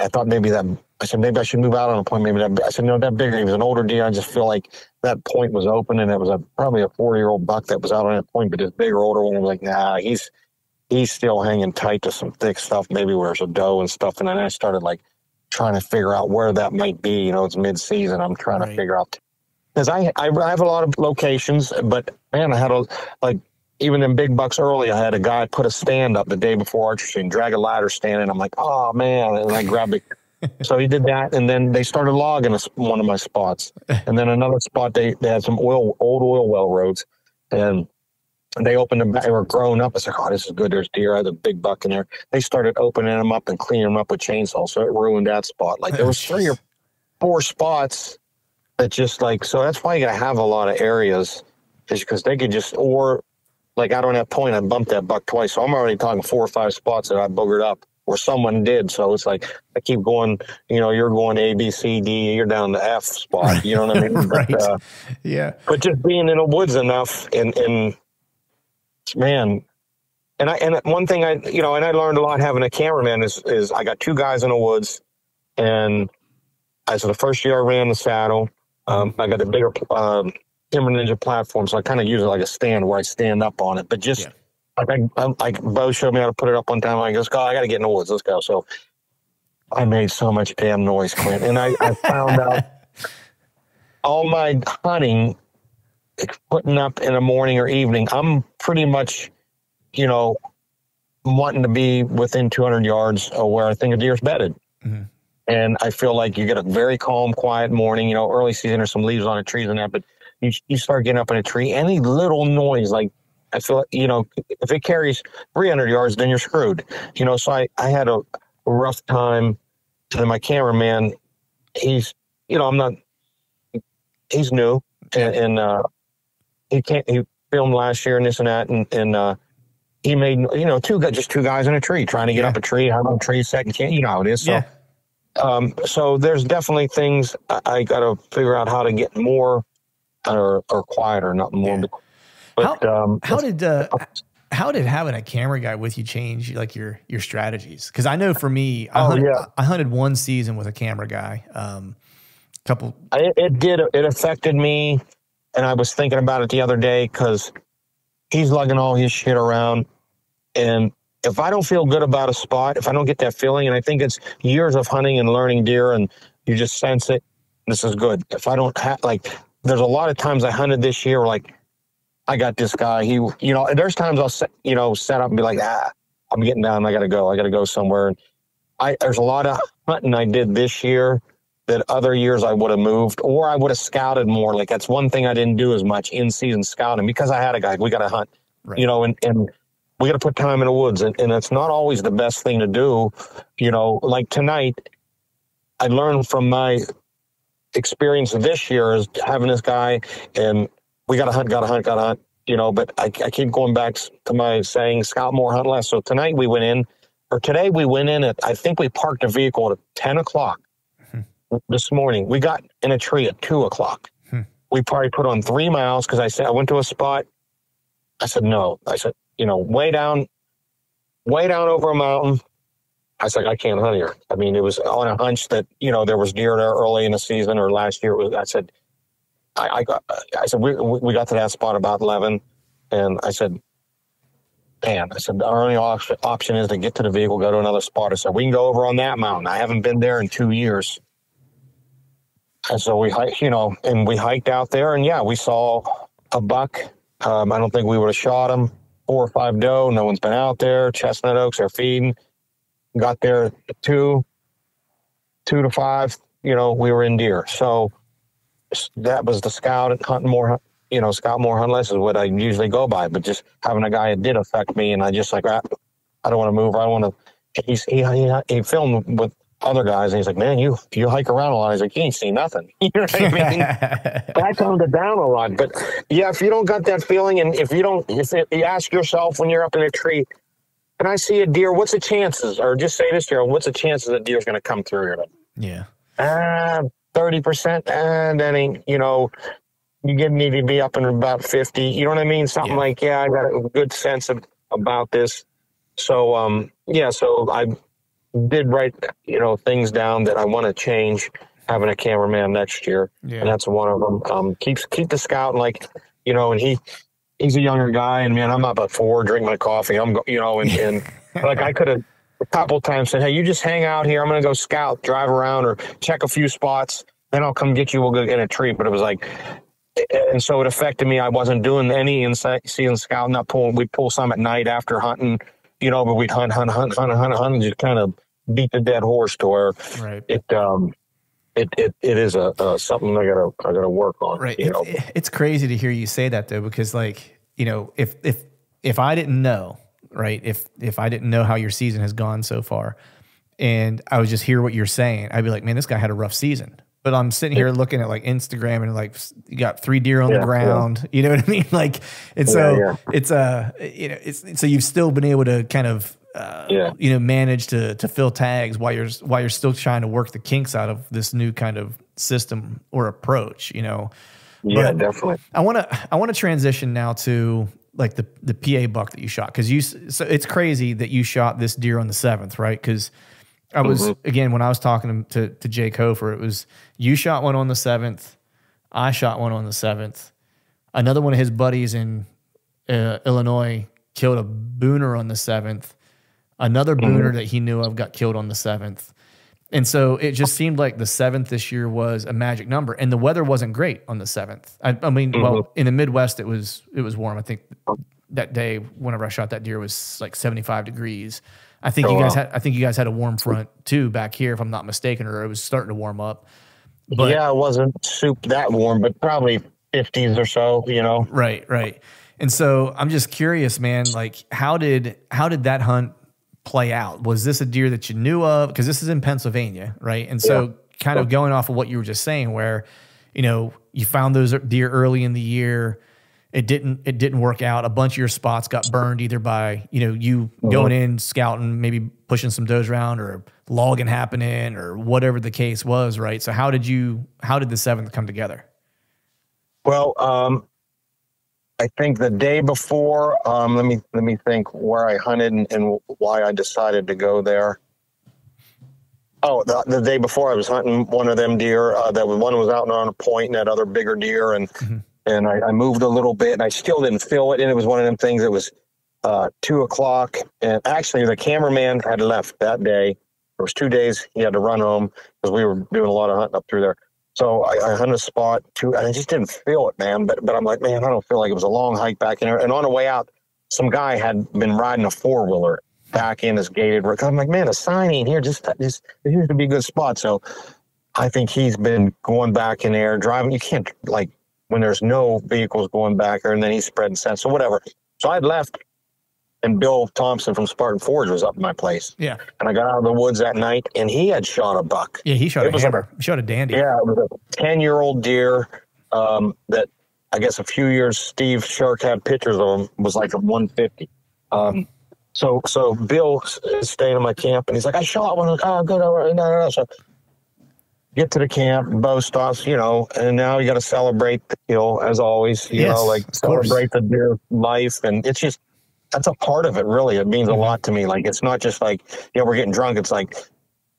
thought maybe I said, maybe I should move out on a point. Maybe that, I said, no, that bigger. He was an older deer. I just feel like that point was open, and it was probably a 4-year-old buck that was out on that point, but this bigger, older one, I was like, nah, he's still hanging tight to some thick stuff, maybe where there's a doe and stuff. And then I started like trying to figure out where that might be. You know, it's mid-season. I'm trying to figure out, because I have a lot of locations, but man, I had even in big bucks early, I had a guy put a stand up the day before archery and drag a ladder stand, and I'm like, oh man, and I grabbed it. So he did that, and then they started logging one of my spots, and then another spot they had some old oil well roads, and they opened them. They were growing up. I said, oh, this is good. There's deer. I had a big buck in there. They started opening them up and cleaning them up with chainsaws, so it ruined that spot. Like, there was 3 or 4 spots that just like, so that's why you got to have a lot of areas, is because they could just, or like out on that point, I bumped that buck twice. So I'm already talking 4 or 5 spots that I boogered up, or someone did. So it's like, I keep going, you know, you're going A, B, C, D, you're down the F spot. You know what I mean? Right. But, yeah. But just being in the woods enough, and man, and one thing I learned a lot having a cameraman is I got 2 guys in the woods, and so the first year I ran the saddle, I got a bigger Timber Ninja platform, so I kind of use it like a stand where I stand up on it. But just like Bo showed me how to put it up one time. I go, I got to get in the woods. Let's go. So I made so much damn noise, Clint, and I found out all my hunting, putting up in the morning or evening, I'm pretty much, you know, wanting to be within 200 yards of where I think a deer's bedded. Mm-hmm. And I feel like you get a very calm, quiet morning. You know, early season, there's some leaves on the trees and that, but you start getting up in a tree, any little noise, like, I feel like, you know, if it carries 300 yards, then you're screwed. You know, so I had a rough time. And my cameraman, he's, you know, he's new, and he filmed last year and this and that, and he made, you know, 2 guys in a tree trying to get up a tree, have a tree second, you know how it is. So, so there's definitely things I got to figure out how to get more or quieter, not more. Yeah. But how did having a camera guy with you change like your strategies? Because I know for me, I hunted 1 season with a camera guy. It affected me, and I was thinking about it the other day, because he's lugging all his shit around, and if I don't feel good about a spot, if I don't get that feeling, and I think it's years of hunting and learning deer, and you just sense it, this is good. If I don't have, like, there's a lot of times I hunted this year, like, I got this guy, he, you know, and there's times I'll set up and be like, I'm getting down, I gotta go somewhere. And there's a lot of hunting I did this year that other years I would have moved, or I would have scouted more. Like, that's one thing I didn't do as much in season scouting, because I had a guy, we got to hunt, you know, and we got to put time in the woods, and it's not always the best thing to do. You know, like tonight, I learned from my experience this year is having this guy, and we got to hunt, you know, but I keep going back to my saying, scout more, hunt less. So today we went in at, I think we parked the vehicle at 10 o'clock. this morning. We got in a tree at 2:00. We probably put on 3 miles because I went to a spot. I said, no. I said, way down over a mountain. I said, I can't hunt here. I mean, it was on a hunch that, there was deer there early in the season or last year. I said, I said, we got to that spot about 11. And I said, man, our only option is to get to the vehicle, go to another spot. I said, we can go over on that mountain. I haven't been there in 2 years. And so we hiked out there, and yeah, we saw a buck. I don't think we would have shot him. 4 or 5 doe. No one's been out there. Chestnut oaks are feeding. Got there at 2 to 5. We were in deer. So that was the scout and hunting more. Scout more, hunt less is what I usually go by. But just having a guy, it did affect me, and I just I don't want to move. I want to. He filmed with other guys, and he's like, man, you hike around a lot. He's like, you ain't seen nothing. You know what I mean? That toned it down a lot. But yeah, if you don't got that feeling, and if you ask yourself when you're up in a tree, can I see a deer? What's the chances? Or just say this, Gerald, what's the chances that deer's going to come through here? Yeah. 30%. And then, you need to be up in about 50. You know what I mean? Something like, I got a good sense about this. So, so I did write, things down that I want to change having a cameraman next year. Yeah. And that's one of them. Keep the scout and he's a younger guy, and man, I'm up at 4, drink my coffee. And I could have a couple times said, hey, you just hang out here. I'm going to go scout, drive around, or check a few spots. Then I'll come get you. We'll go in a tree. But it was like, and so it affected me. I wasn't doing any seeing scout, we'd pull some at night after hunting, but we'd hunt, and just kind of beat the dead horse to where it is something I gotta work on. Right. It's crazy to hear you say that though, because if I didn't know, right, if I didn't know how your season has gone so far, and I would just hear what you're saying, I'd be like, man, this guy had a rough season. But I'm sitting here looking at Instagram, and you got 3 deer on the ground. You know what I mean? So you've still been able to kind of manage to fill tags while you're still trying to work the kinks out of this new kind of system or approach. Yeah, but definitely. I want to transition now to the PA buck that you shot, so it's crazy that you shot this deer on the 7th, right? Because I was again when I was talking to Jake Hofer, it was you shot one on the 7th, I shot one on the 7th, another one of his buddies in Illinois killed a booner on the 7th. Another booner that he knew of got killed on the 7th. And so it just seemed like the 7th this year was a magic number. And the weather wasn't great on the 7th. I mean, well, in the Midwest, it was warm. I think that day, whenever I shot that deer, was like 75 degrees. I think you guys had a warm front too back here, if I'm not mistaken, or it was starting to warm up. But yeah, it wasn't that warm, but probably 50s or so, Right. And so I'm just curious, man, how did that hunt play out? Was this a deer that you knew of? Because this is in Pennsylvania, right? And so kind of going off of what you were just saying, where, you found those deer early in the year, it didn't work out. A bunch of your spots got burned either by, you going in, scouting, maybe pushing some does around, or logging happening, or whatever the case was, right? So how did the 7th come together? Well, I think the day before, let me think where I hunted and why I decided to go there. Oh, the day before I was hunting one of them deer. One was out on a point, and that other bigger deer, and I moved a little bit, and I still didn't feel it. And it was one of them things. It was 2:00, and actually the cameraman had left that day. There was 2 days he had to run home because we were doing a lot of hunting up through there. So I hunted a spot and I just didn't feel it, man. But I'm like, man, I don't feel like it was a long hike back in there. And on the way out, some guy had been riding a 4-wheeler back in his gated road. I'm like, man, a sign ain't here. Just here's to be a good spot. So I think he's been going back in there driving. You can't when there's no vehicles going back there, and then he's spreading scent. So whatever. So I'd left, and Bill Thompson from Spartan Forge was up at my place. Yeah. And I got out of the woods that night, and he had shot a buck. Yeah, he shot a hammer. He shot a dandy. Yeah, it was a 10-year-old deer that I guess a few years Steve Shark had pictures of him, was like a 150. So Bill is staying in my camp, and he's like, I shot one. I'm like, oh, good. No. So get to the camp, bow stops, you know, and now you got to celebrate the kill as always, you know, like of course. celebrate the deer life. And it's just, that's a part of it, really. It means a lot to me. Like, it's not just like, you know, we're getting drunk. It's like,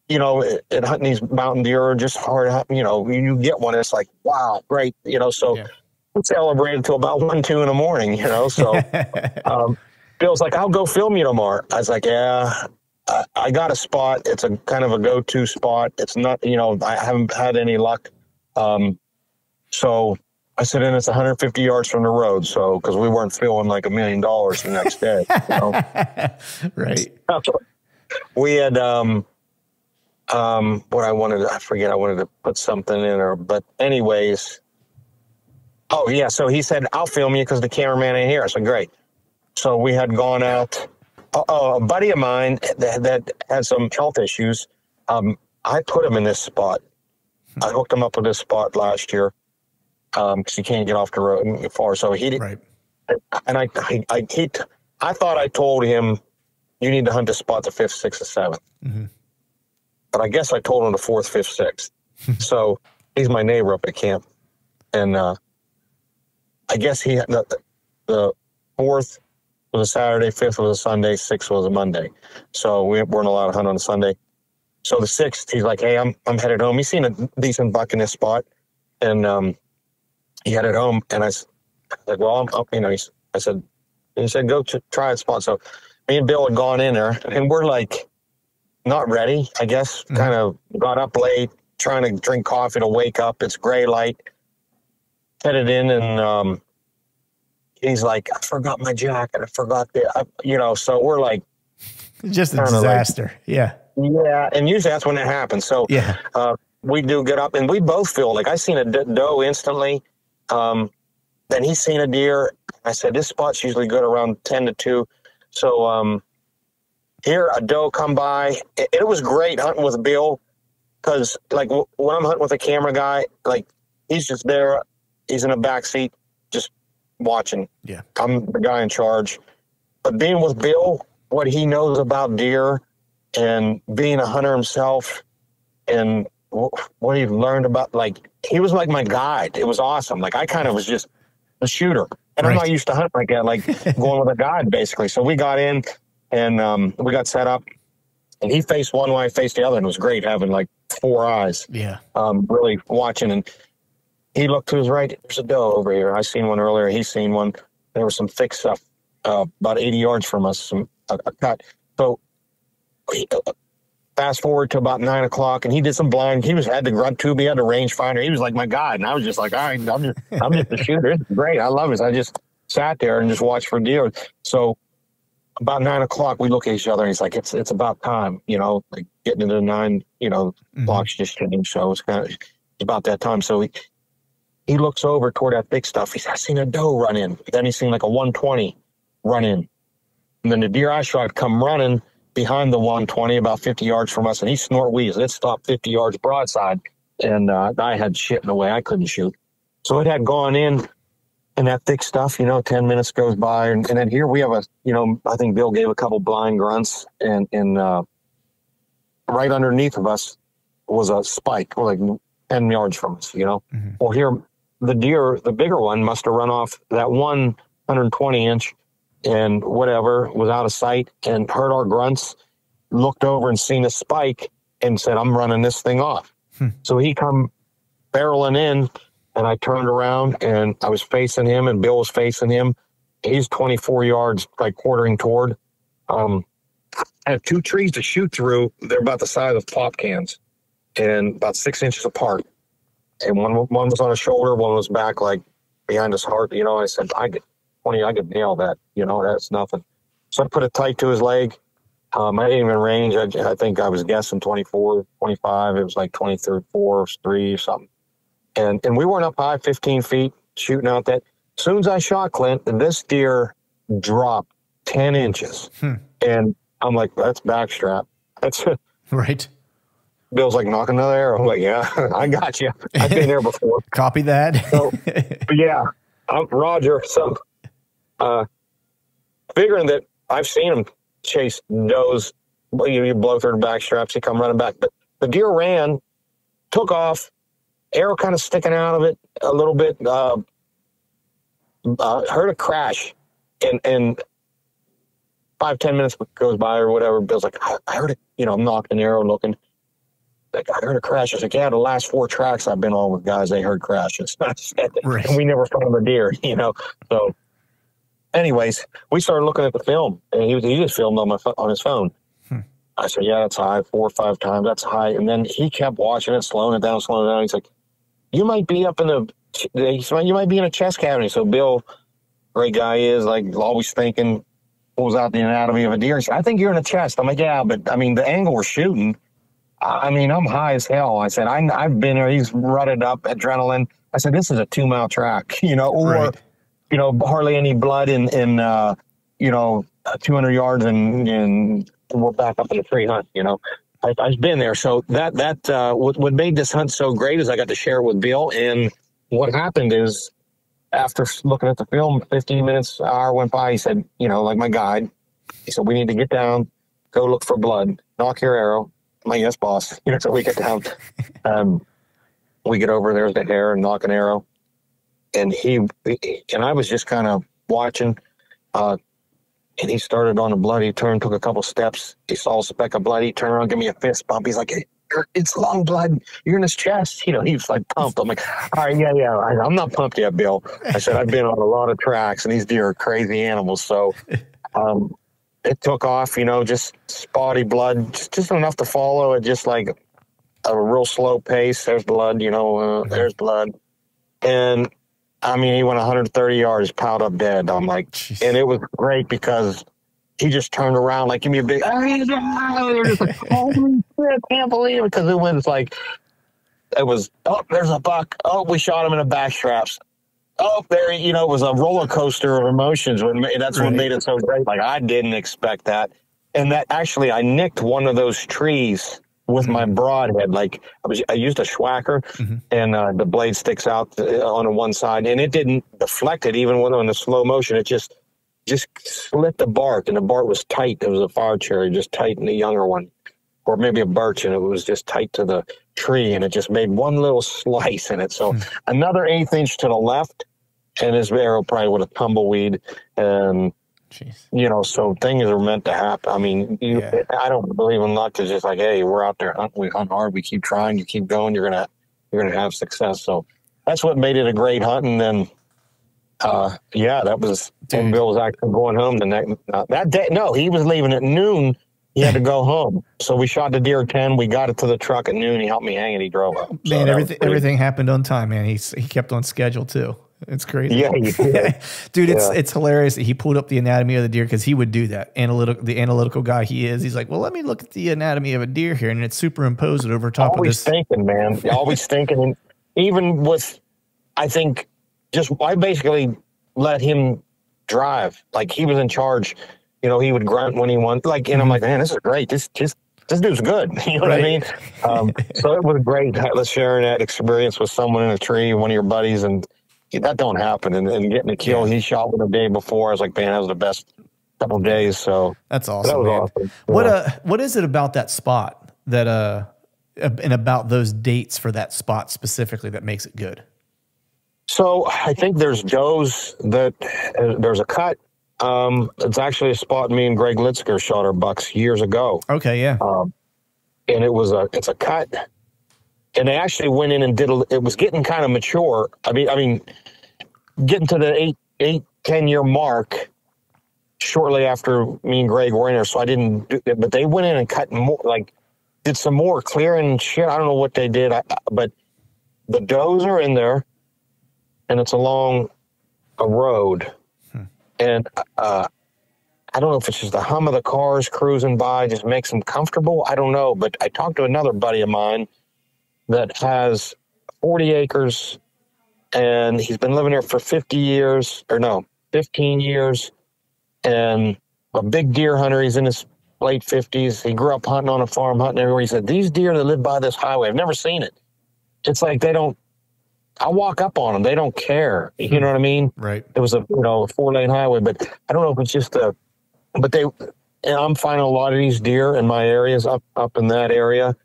you know, and hunting these mountain deer are just hard. You know, you get one, it's like, wow, great. You know, so we celebrated until about 1, 2 in the morning, you know. So Bill's like, I'll go film you tomorrow. I was like, yeah, I got a spot. It's a kind of a go-to spot. It's not, you know, I haven't had any luck. So I said, and it's 150 yards from the road. So, because we weren't feeling like $1 million the next day. You know? Right. We had, what I wanted, I forget, I wanted to put something in there, but anyways, oh yeah. So he said, I'll film you because the cameraman ain't here. I said, great. So we had gone out. A buddy of mine that had some health issues. I put him in this spot. I hooked him up with this spot last year because he can't get off the road far. So he did, and I thought I told him you need to hunt this spot the 5th, 6th, or 7th. But I guess I told him the 4th, 5th, 6th. So he's my neighbor up at camp, and I guess he had the 4th. Was a Saturday, 5th was a Sunday, 6th was a Monday. So we weren't allowed to hunt on a Sunday. So the 6th, he's like, hey, I'm headed home. He's seen a decent buck in this spot. And he headed home. And I said, well, I'm up, you know, he said, go to try a spot. So me and Bill had gone in there, and we're like, not ready, I guess. Kind of got up late, trying to drink coffee to wake up. It's gray light. Headed in, and he's like, I forgot my jacket. I forgot you know, so we're like. Just a disaster. Yeah. Yeah. And usually that's when it happens. So we do get up, and we both feel like I seen a doe instantly. Then he's seen a deer. I said, this spot's usually good around 10 to 2. So here a doe come by. It was great hunting with Bill because, like, when I'm hunting with a camera guy, like, he's just there. He's in a back seat, just watching. Yeah. I'm the guy in charge. But being with Bill, what he knows about deer and being a hunter himself and what he learned about, like, he was like my guide. It was awesome. Like, I kind of was just a shooter. And I'm not used to hunting like that, like going with a guide, basically. So we got in, and we got set up, and he faced one way, I faced the other, and it was great having like 4 eyes. Yeah. Really watching. And he looked to his right. There's a doe over here. I seen one earlier. He's seen one. There was some thick stuff about 80 yards from us, a cut. So fast forward to about 9 o'clock, and he did some blind. He had the grunt tube. He had the rangefinder. He was like my guide, and I was just like, all right, I'm just a shooter. It's great. I love it. I just sat there and just watched for deer. So about 9 o'clock, we look at each other, and he's like, it's about time, you know, like getting into the 9, you know, clocks just changed. So it's about that time. So he looks over toward that big stuff. He said, I seen a doe run in. Then he seen like a 120 run in. And then the deer I shot come running behind the 120 about 50 yards from us, and he snort wheezed. It stopped 50 yards broadside, and I had shit in the way. I couldn't shoot. So it had gone in, and that thick stuff, you know, 10 minutes goes by, and then here we have you know, I think Bill gave a couple blind grunts, and right underneath of us was a spike, like 10 yards from us, you know. Well, here, the deer, the bigger one, must have run off that 120-inch and whatever, was out of sight, and heard our grunts, looked over and seen a spike, and said, I'm running this thing off. So he come barreling in, and I turned around, and I was facing him, and Bill was facing him. He's 24 yards, like quartering toward. I have 2 trees to shoot through. They're about the size of pop cans and about 6 inches apart. And one was on his shoulder, one was back, like behind his heart. You know, I said, I could nail that. You know, that's nothing. So I put it tight to his leg. I didn't even range. I think I was guessing 24, 25. It was like 24, 3, something. And we weren't up high, 15 feet, shooting out that. As soon as I shot Clint, this deer dropped 10 inches. And I'm like, that's backstrap. That's right. Bill's like, knock another arrow. I'm like, yeah, I got you. I've been there before. Copy that. So, but yeah, I'm Roger. So figuring that I've seen him chase does, you blow through the back straps, he come running back. But the deer ran took off, arrow kind of sticking out of it a little bit. Heard a crash, and 5-10 minutes goes by or whatever. Bill's like, I heard it. You know, I'm knocking the arrow, looking. Like, I heard a crash. I was like, yeah, the last 4 tracks I've been on with guys, they heard crashes. Right. And we never found a deer, you know. So, anyways, we started looking at the film, and he just filmed on his phone. I said, yeah, that's high, 4 or 5 times. That's high. And then he kept watching it, slowing it down. He's like, you might be up in you might be in a chest cavity. So Bill, great guy, is like always thinking, pulls out the anatomy of a deer. He said, I think you're in the chest. I'm like, yeah, but I mean, the angle we're shooting, I mean, I'm high as hell. I said, I've been there. He's rutted up, adrenaline. I said, this is a 2-mile track, you know, or, right. you know, hardly any blood in 200 yards and we're back up in the tree hunt, you know. I've been there. So what made this hunt so great is I got to share it with Bill. And what happened is, after looking at the film, 15 minutes, hour went by. He said, you know, like my guide, he said, we need to get down, go look for blood, knock your arrow. I'm like, yes, boss. You know, so we get down. We get over, there's the hair, and knock an arrow. And I was just kind of watching. And he started on the blood. He turned, took a couple steps. He saw a speck of blood. He turned around, give me a fist bump. He's like, hey, it's lung blood. You're in his chest. You know, he was like pumped. I'm like, all right, yeah. I'm not pumped yet, Bill. I said, I've been on a lot of tracks, and these deer are crazy animals. So it took off, you know, just spotty blood, just enough to follow it, just like a real slow pace. There's blood, you know, there's blood. And I mean, he went 130 yards, piled up dead. I'm like, jeez. And it was great because he just turned around, like, give me a big, they're just like, holy shit, I can't believe it. Because it was, oh, there's a buck. Oh, we shot him in the back straps. Oh, there, you know, it was a roller coaster of emotions. That's right. What made it so great. Like, I didn't expect that. And that actually, I nicked one of those trees with my broadhead. Like, I used a schwacker, and the blade sticks out on the one side, and it didn't deflect it even when on the slow motion. It just slit the bark, and the bark was tight. It was a fire cherry, just tight, and the younger one, or maybe a birch, and it was just tight to the tree, and it just made one little slice in it. So another 1/8 inch to the left, and his arrow probably would have tumbleweed. And jeez. You know, so things are meant to happen. I mean, I don't believe in luck. It's just like, hey, we're out there hunting. We hunt hard. We keep trying. You keep going. You're gonna have success. So that's what made it a great hunt. And then, that was when Bill was actually going home the next that day. No, he was leaving at noon. He had to go home. So we shot the deer at 10. We got it to the truck at noon. He helped me hang it. He drove up. Man, everything happened on time, man. He kept on schedule too. It's crazy. Yeah, dude, it's hilarious that he pulled up the anatomy of the deer, because he would do that. The analytical guy he is. He's like, well, let me look at the anatomy of a deer here, and it's superimposed over top of this. Always thinking, man. Always thinking. And even with, I think, I basically let him drive. Like, he was in charge. You know, he would grunt when he wanted. Like, and I'm like, man, this is great. This dude's good. You know what I mean? So it was great sharing that experience with someone in a tree, one of your buddies, and that don't happen. And getting a kill, he shot one the day before. I was like, man, that was the best couple of days. So that's awesome. That was awesome. What is it about that spot that and about those dates for that spot specifically that makes it good? So I think there's does that there's a cut. It's actually a spot me and Greg Litzker shot our bucks years ago. Okay, yeah. And it's a cut. And they actually went in and it was getting kind of mature. I mean, getting to the 8-10 year mark shortly after me and Greg were in there. So I didn't do it, but they went in and cut more, like did some more clearing shit. I don't know what they did, but the does are in there, and it's along a road. And I don't know if it's just the hum of the cars cruising by just makes them comfortable. I don't know, but I talked to another buddy of mine that has 40 acres, and he's been living there for 15 years, and a big deer hunter. He's in his late 50s. He grew up hunting on a farm, hunting everywhere. He said, these deer that live by this highway, I've never seen it. It's like I walk up on them. They don't care. You know what I mean? Right. It was a 4-lane highway, but I don't know if it's just and I'm finding a lot of these deer in my areas up in that area.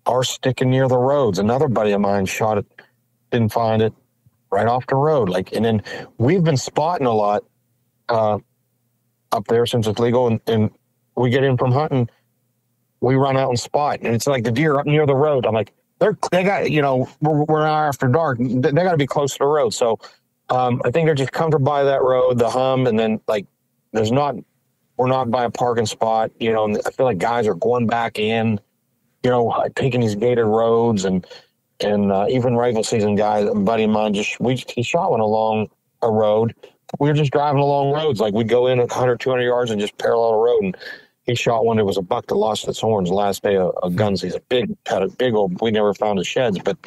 are sticking near the roads. Another buddy of mine shot it, didn't find it, right off the road. Like, and then we've been spotting a lot up there since it's legal, and we get in from hunting, we run out and spot, and it's like the deer up near the road. I'm like, they got, you know, we're now after dark. They got to be close to the road. So I think they're just comfortable by that road, the hum, and then like we're not by a parking spot, you know. And I feel like guys are going back in, you know, taking these gated roads, and even rifle season guys, a buddy of mine, he shot one along a road. We were just driving along roads, like we'd go in 100, 200 yards and just parallel the road, and he shot one. It was a buck that lost its horns last day of gun season. Had a big old. We never found his sheds, but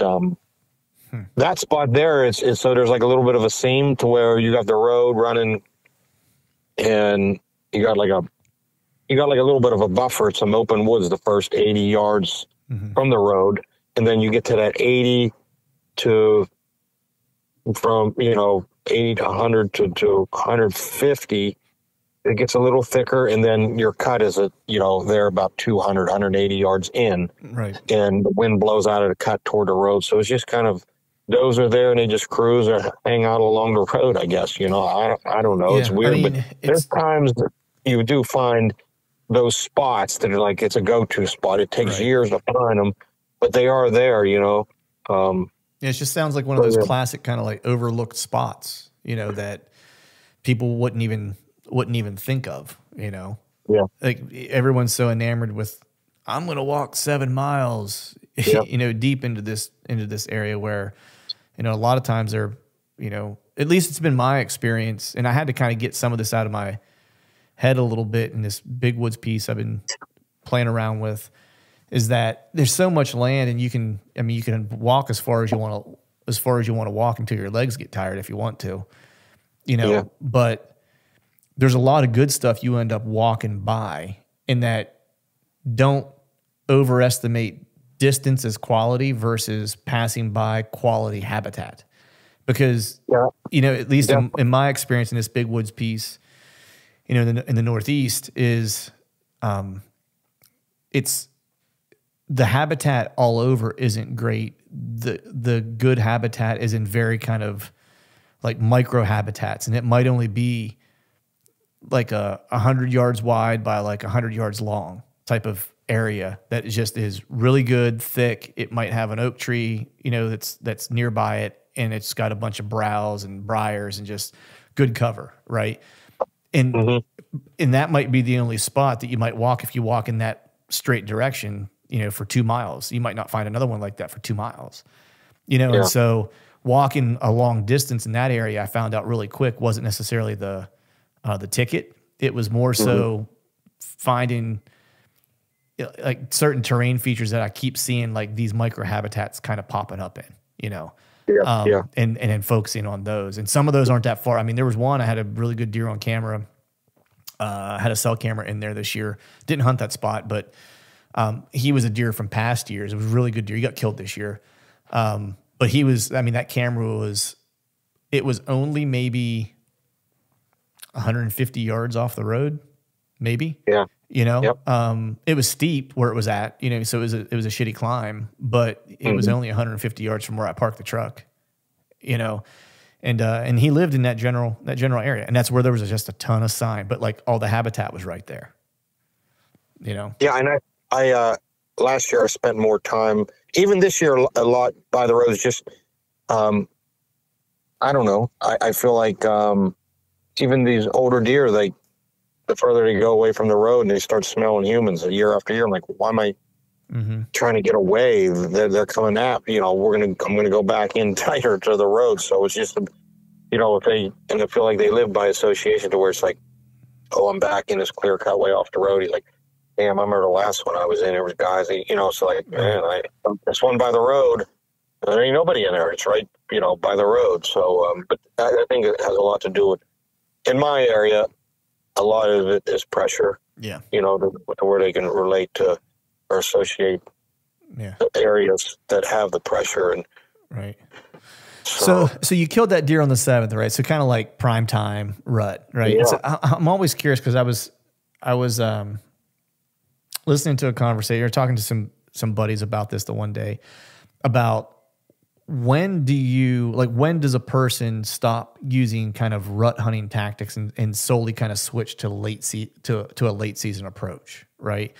that spot there is so there's like a little bit of a seam to where you got the road running, and you got like a little bit of a buffer. It's some open woods the first 80 yards from the road, and then you get to that 80 to from 80 to 100 to 150. It gets a little thicker, and then your cut is they're about 200, 180 yards in, right? And the wind blows out of the cut toward the road, so it's just kind of, those are there and they just cruise or hang out along the road, I guess. I don't know. Yeah, it's weird, but there's times that you do find those spots that are like, it's a go-to spot. It takes years to find them, but they are there. It just sounds like one of those classic kind of like overlooked spots, that people wouldn't even think of, Yeah. Like everyone's so enamored with, I'm going to walk 7 miles, deep into this area where, a lot of times they're, at least it's been my experience, and I had to kind of get some of this out of my head a little bit in this big woods piece I've been playing around with, is that there's so much land, and you can walk as far as you want to walk until your legs get tired if you want to, but there's a lot of good stuff you end up walking by, in that don't overestimate distance as quality versus passing by quality habitat. Because, at least in my experience in this big woods piece, in the Northeast is, it's the habitat all over isn't great. The good habitat is in very kind of like micro habitats, and it might only be like 100 yards wide by like 100 yards long type of area that just is really good, thick. It might have an oak tree, that's nearby it, and it's got a bunch of browse and briars and just good cover, right? And and that might be the only spot that you might walk if you walk in that straight direction, for 2 miles. You might not find another one like that for 2 miles, And so walking a long distance in that area, I found out really quick, wasn't necessarily the ticket. It was more so finding like certain terrain features that I keep seeing, like these micro habitats kind of popping up in, and then focusing on those. And some of those aren't that far. I mean, there was one, I had a really good deer on camera. Had a cell camera in there this year. Didn't hunt that spot, but he was a deer from past years. It was a really good deer. He got killed this year. But he was, that camera it was only maybe 150 yards off the road, maybe. Yeah. It was steep where it was at, so it was a shitty climb, but it was only 150 yards from where I parked the truck, and he lived in that general area, and that's where there was just a ton of sign, but like all the habitat was right there, Yeah. And I last year I spent more time, even this year, a lot by the roads. Just, I don't know. I feel like, even these older deer, the further they go away from the road and they start smelling humans year after year, I'm like, why am I trying to get away? They're coming at, I'm going to go back in tighter to the road. So it's just, and I feel like they live by association to where it's like, oh, I'm back in this clear cut way off the road. He's like, damn, I remember the last one I was in, there was guys, so like, man, this one by the road, there ain't nobody in there. It's right, by the road. So, but I think it has a lot to do with, in my area, a lot of it is pressure. Yeah. To where they can relate to or associate the areas that have the pressure. And right. So you killed that deer on the 7th, right? So kind of like prime time rut, right? Yeah. So I'm always curious because I was listening to a conversation, or talking to some buddies about this the one day, about when does a person stop using kind of rut hunting tactics and solely kind of switch to to a late season approach, right?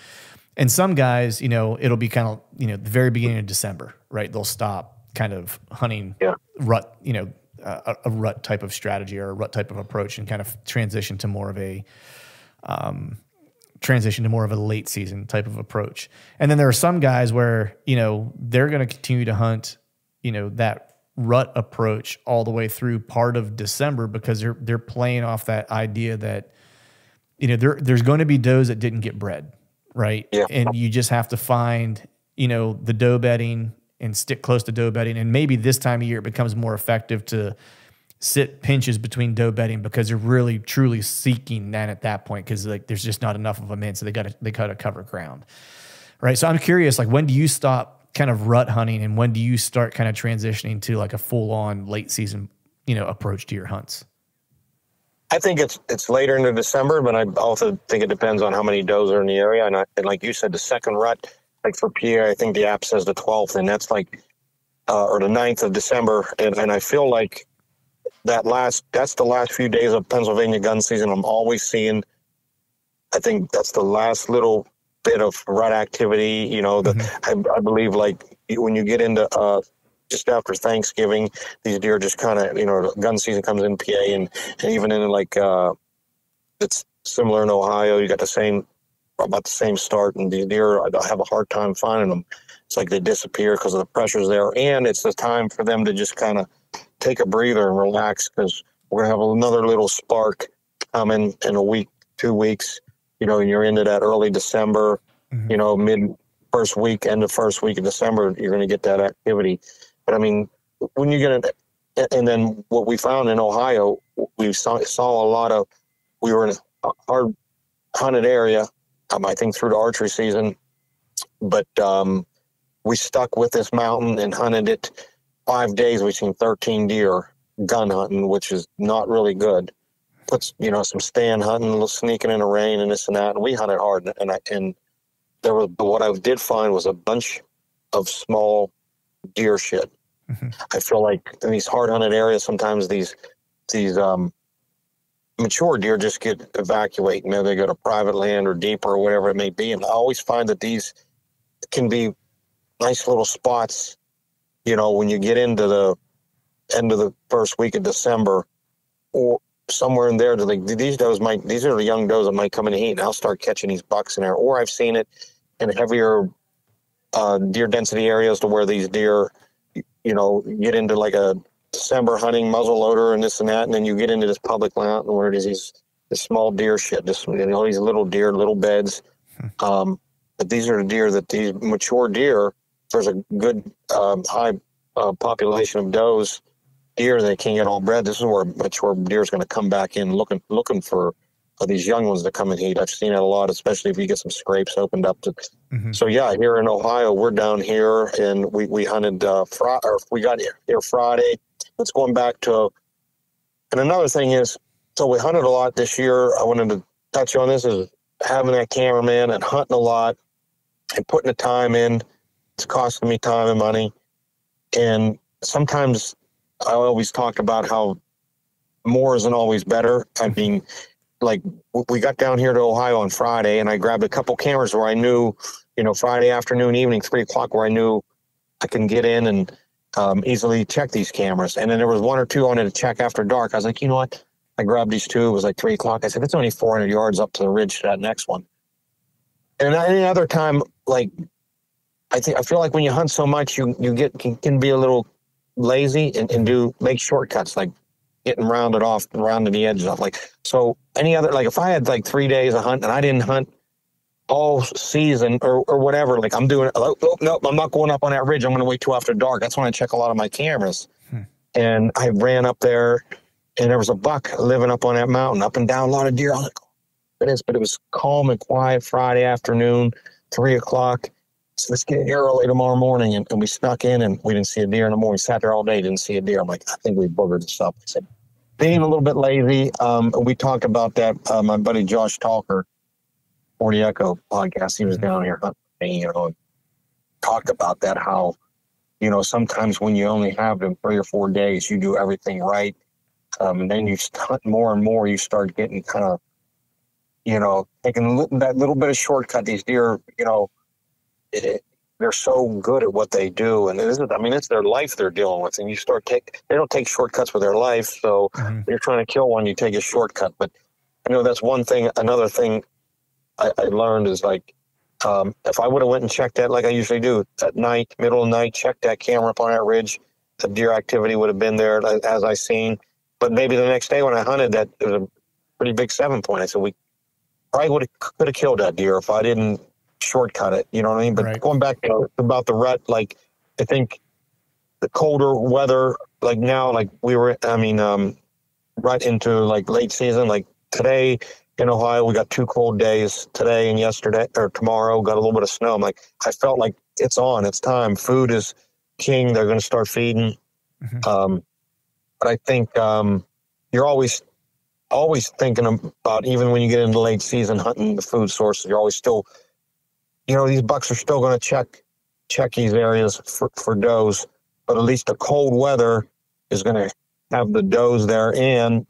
And some guys, it'll be kind of, the very beginning of December, right? They'll stop kind of hunting rut, a rut type of strategy or a rut type of approach and kind of transition to more of a late season type of approach. And then there are some guys where, they're going to continue to hunt, that rut approach all the way through part of December because they're playing off that idea that, there's going to be does that didn't get bred, right? Yeah. And you just have to find, the doe bedding and stick close to doe bedding. And maybe this time of year it becomes more effective to sit pinches between doe bedding because they're really truly seeking that at that point because there's just not enough of them in, so they got to cover ground, right? So I'm curious, when do you stop kind of rut hunting and when do you start kind of transitioning to a full on late season, approach to your hunts? I think it's later into December, but I also think it depends on how many does are in the area. And like you said, the second rut, for Pierre, I think the app says the 12th, and that's or the 9th of December. And I feel like that's the last few days of Pennsylvania gun season. I'm always seeing, I think that's the last little bit of rut activity, I believe when you get into just after Thanksgiving, these deer just kind of, gun season comes in PA and even in it's similar in Ohio, you got about the same start, and these deer, I have a hard time finding them. It's like they disappear because of the pressures there. And it's the time for them to just kind of take a breather and relax because we're going to have another little spark coming in a week, 2 weeks, and you're into that early December, mid first week, end of first week of December, you're going to get that activity. But I mean, when you get it, and then what we found in Ohio, we saw a lot of, we were in a hard hunted area, I think through the archery season, but we stuck with this mountain and hunted it 5 days. We've seen 13 deer gun hunting, which is not really good. Puts, some stand hunting, a little sneaking in the rain and this and that. And we hunted hard. And what I did find was a bunch of small deer shit. Mm-hmm. I feel like in these hard hunted areas, sometimes these mature deer just get evacuated. They go to private land or deeper or whatever it may be. And I always find that these can be nice little spots, when you get into the end of the first week of December or somewhere in there, these are the young does that might come in the heat, and I'll start catching these bucks in there. Or I've seen it in heavier deer density areas to where these deer, get into a December hunting muzzleloader and this and that, and then you get into this public land where it is this small deer shit, these little deer, little beds. But these are the deer that these mature deer, there's a good high population of does deer that can't get all bred. This is where mature deer is going to come back in looking for these young ones that come in heat. I've seen that a lot, especially if you get some scrapes opened up. So yeah, here in Ohio, we're down here and we hunted we got here Friday. It's going back to, and another thing is, so we hunted a lot this year. I wanted to touch on this, is having that cameraman and hunting a lot and putting the time in. It's costing me time and money. And sometimes I always talked about how more isn't always better. I mean, we got down here to Ohio on Friday and I grabbed a couple cameras where I knew, Friday afternoon, evening, 3 o'clock, where I knew I can get in and easily check these cameras. And then there was 1 or 2 I wanted to check after dark. I was like, you know what? I grabbed these 2. It was 3 o'clock. I said, it's only 400 yards up to the ridge to that next one. And any other time, I feel like when you hunt so much, you can be a little lazy and make shortcuts, like getting rounded the edges off. So any other, if I had 3 days of hunt and I didn't hunt all season or whatever, I'm doing, nope, I'm not going up on that ridge. I'm going to wait till after dark. That's when I check a lot of my cameras. And I ran up there and there was a buck living up on that mountain, up and down, a lot of deer. I was like, but it was calm and quiet Friday afternoon, 3 o'clock. So let's get here early tomorrow morning. And we snuck in and we didn't see a deer in the morning. We sat there all day, didn't see a deer. I'm like, I think we boogered this up. I said, being a little bit lazy. We talked about that. My buddy Josh Talker, 40 Echo podcast, he was down here hunting, talked about that, how, you know, sometimes when you only have them 3 or 4 days, you do everything right. And then you hunt more and more, you start getting kind of, you know, taking that little bit of shortcut. These deer, you know, they're so good at what they do. And I mean, it's their life they're dealing with. And you they don't take shortcuts with their life. So you're trying to kill one, you take a shortcut. But, you know, that's one thing. Another thing I learned is like, if I would have went and checked that like I usually do at night, middle of the night, check that camera up on that ridge, the deer activity would have been there as I seen. But maybe the next day when I hunted, that it was a pretty big 7-point. I said, we probably could have killed that deer if I didn't shortcut it. You know what I mean? But going back to about the rut, like, I think the colder weather, like now, like we were, I mean, right into like late season, like today in Ohio, we got 2 cold days today and yesterday, or tomorrow, got a little bit of snow. I'm like, I felt like it's time. Food is king. They're going to start feeding. But I think you're always thinking about, even when you get into late season hunting the food sources, you're always still, you know, these bucks are still going to check these areas for does, but at least the cold weather is going to have the does there, and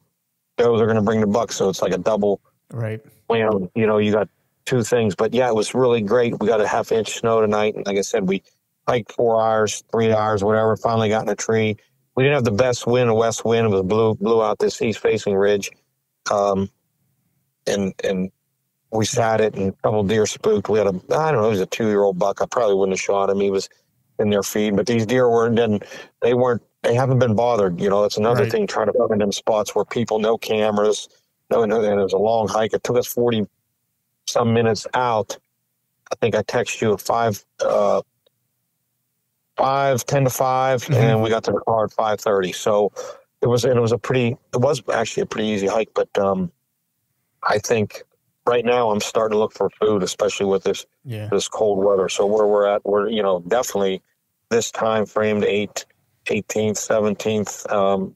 does are going to bring the bucks. So it's like a double win. You know, you got 2 things. But yeah, it was really great. We got a half-inch snow tonight, and like I said, we hiked 4 hours, 3 hours, whatever. Finally got in a tree. We didn't have the best wind, a west wind. It was blew out this east-facing ridge, and we sat it, and a couple of deer spooked. We had I don't know, it was a 2-year-old buck. I probably wouldn't have shot him. He was in their feed, but these deer they haven't been bothered. You know, it's another thing, trying to find them spots where people, no cameras, and it was a long hike. It took us 40 some minutes out. I think I texted you at 10 to 5, and we got to the car at 5:30. So it was actually a pretty easy hike. But I think right now I'm starting to look for food, especially with this cold weather. So where we're at, you know, definitely this time frame, the 18th, 17th,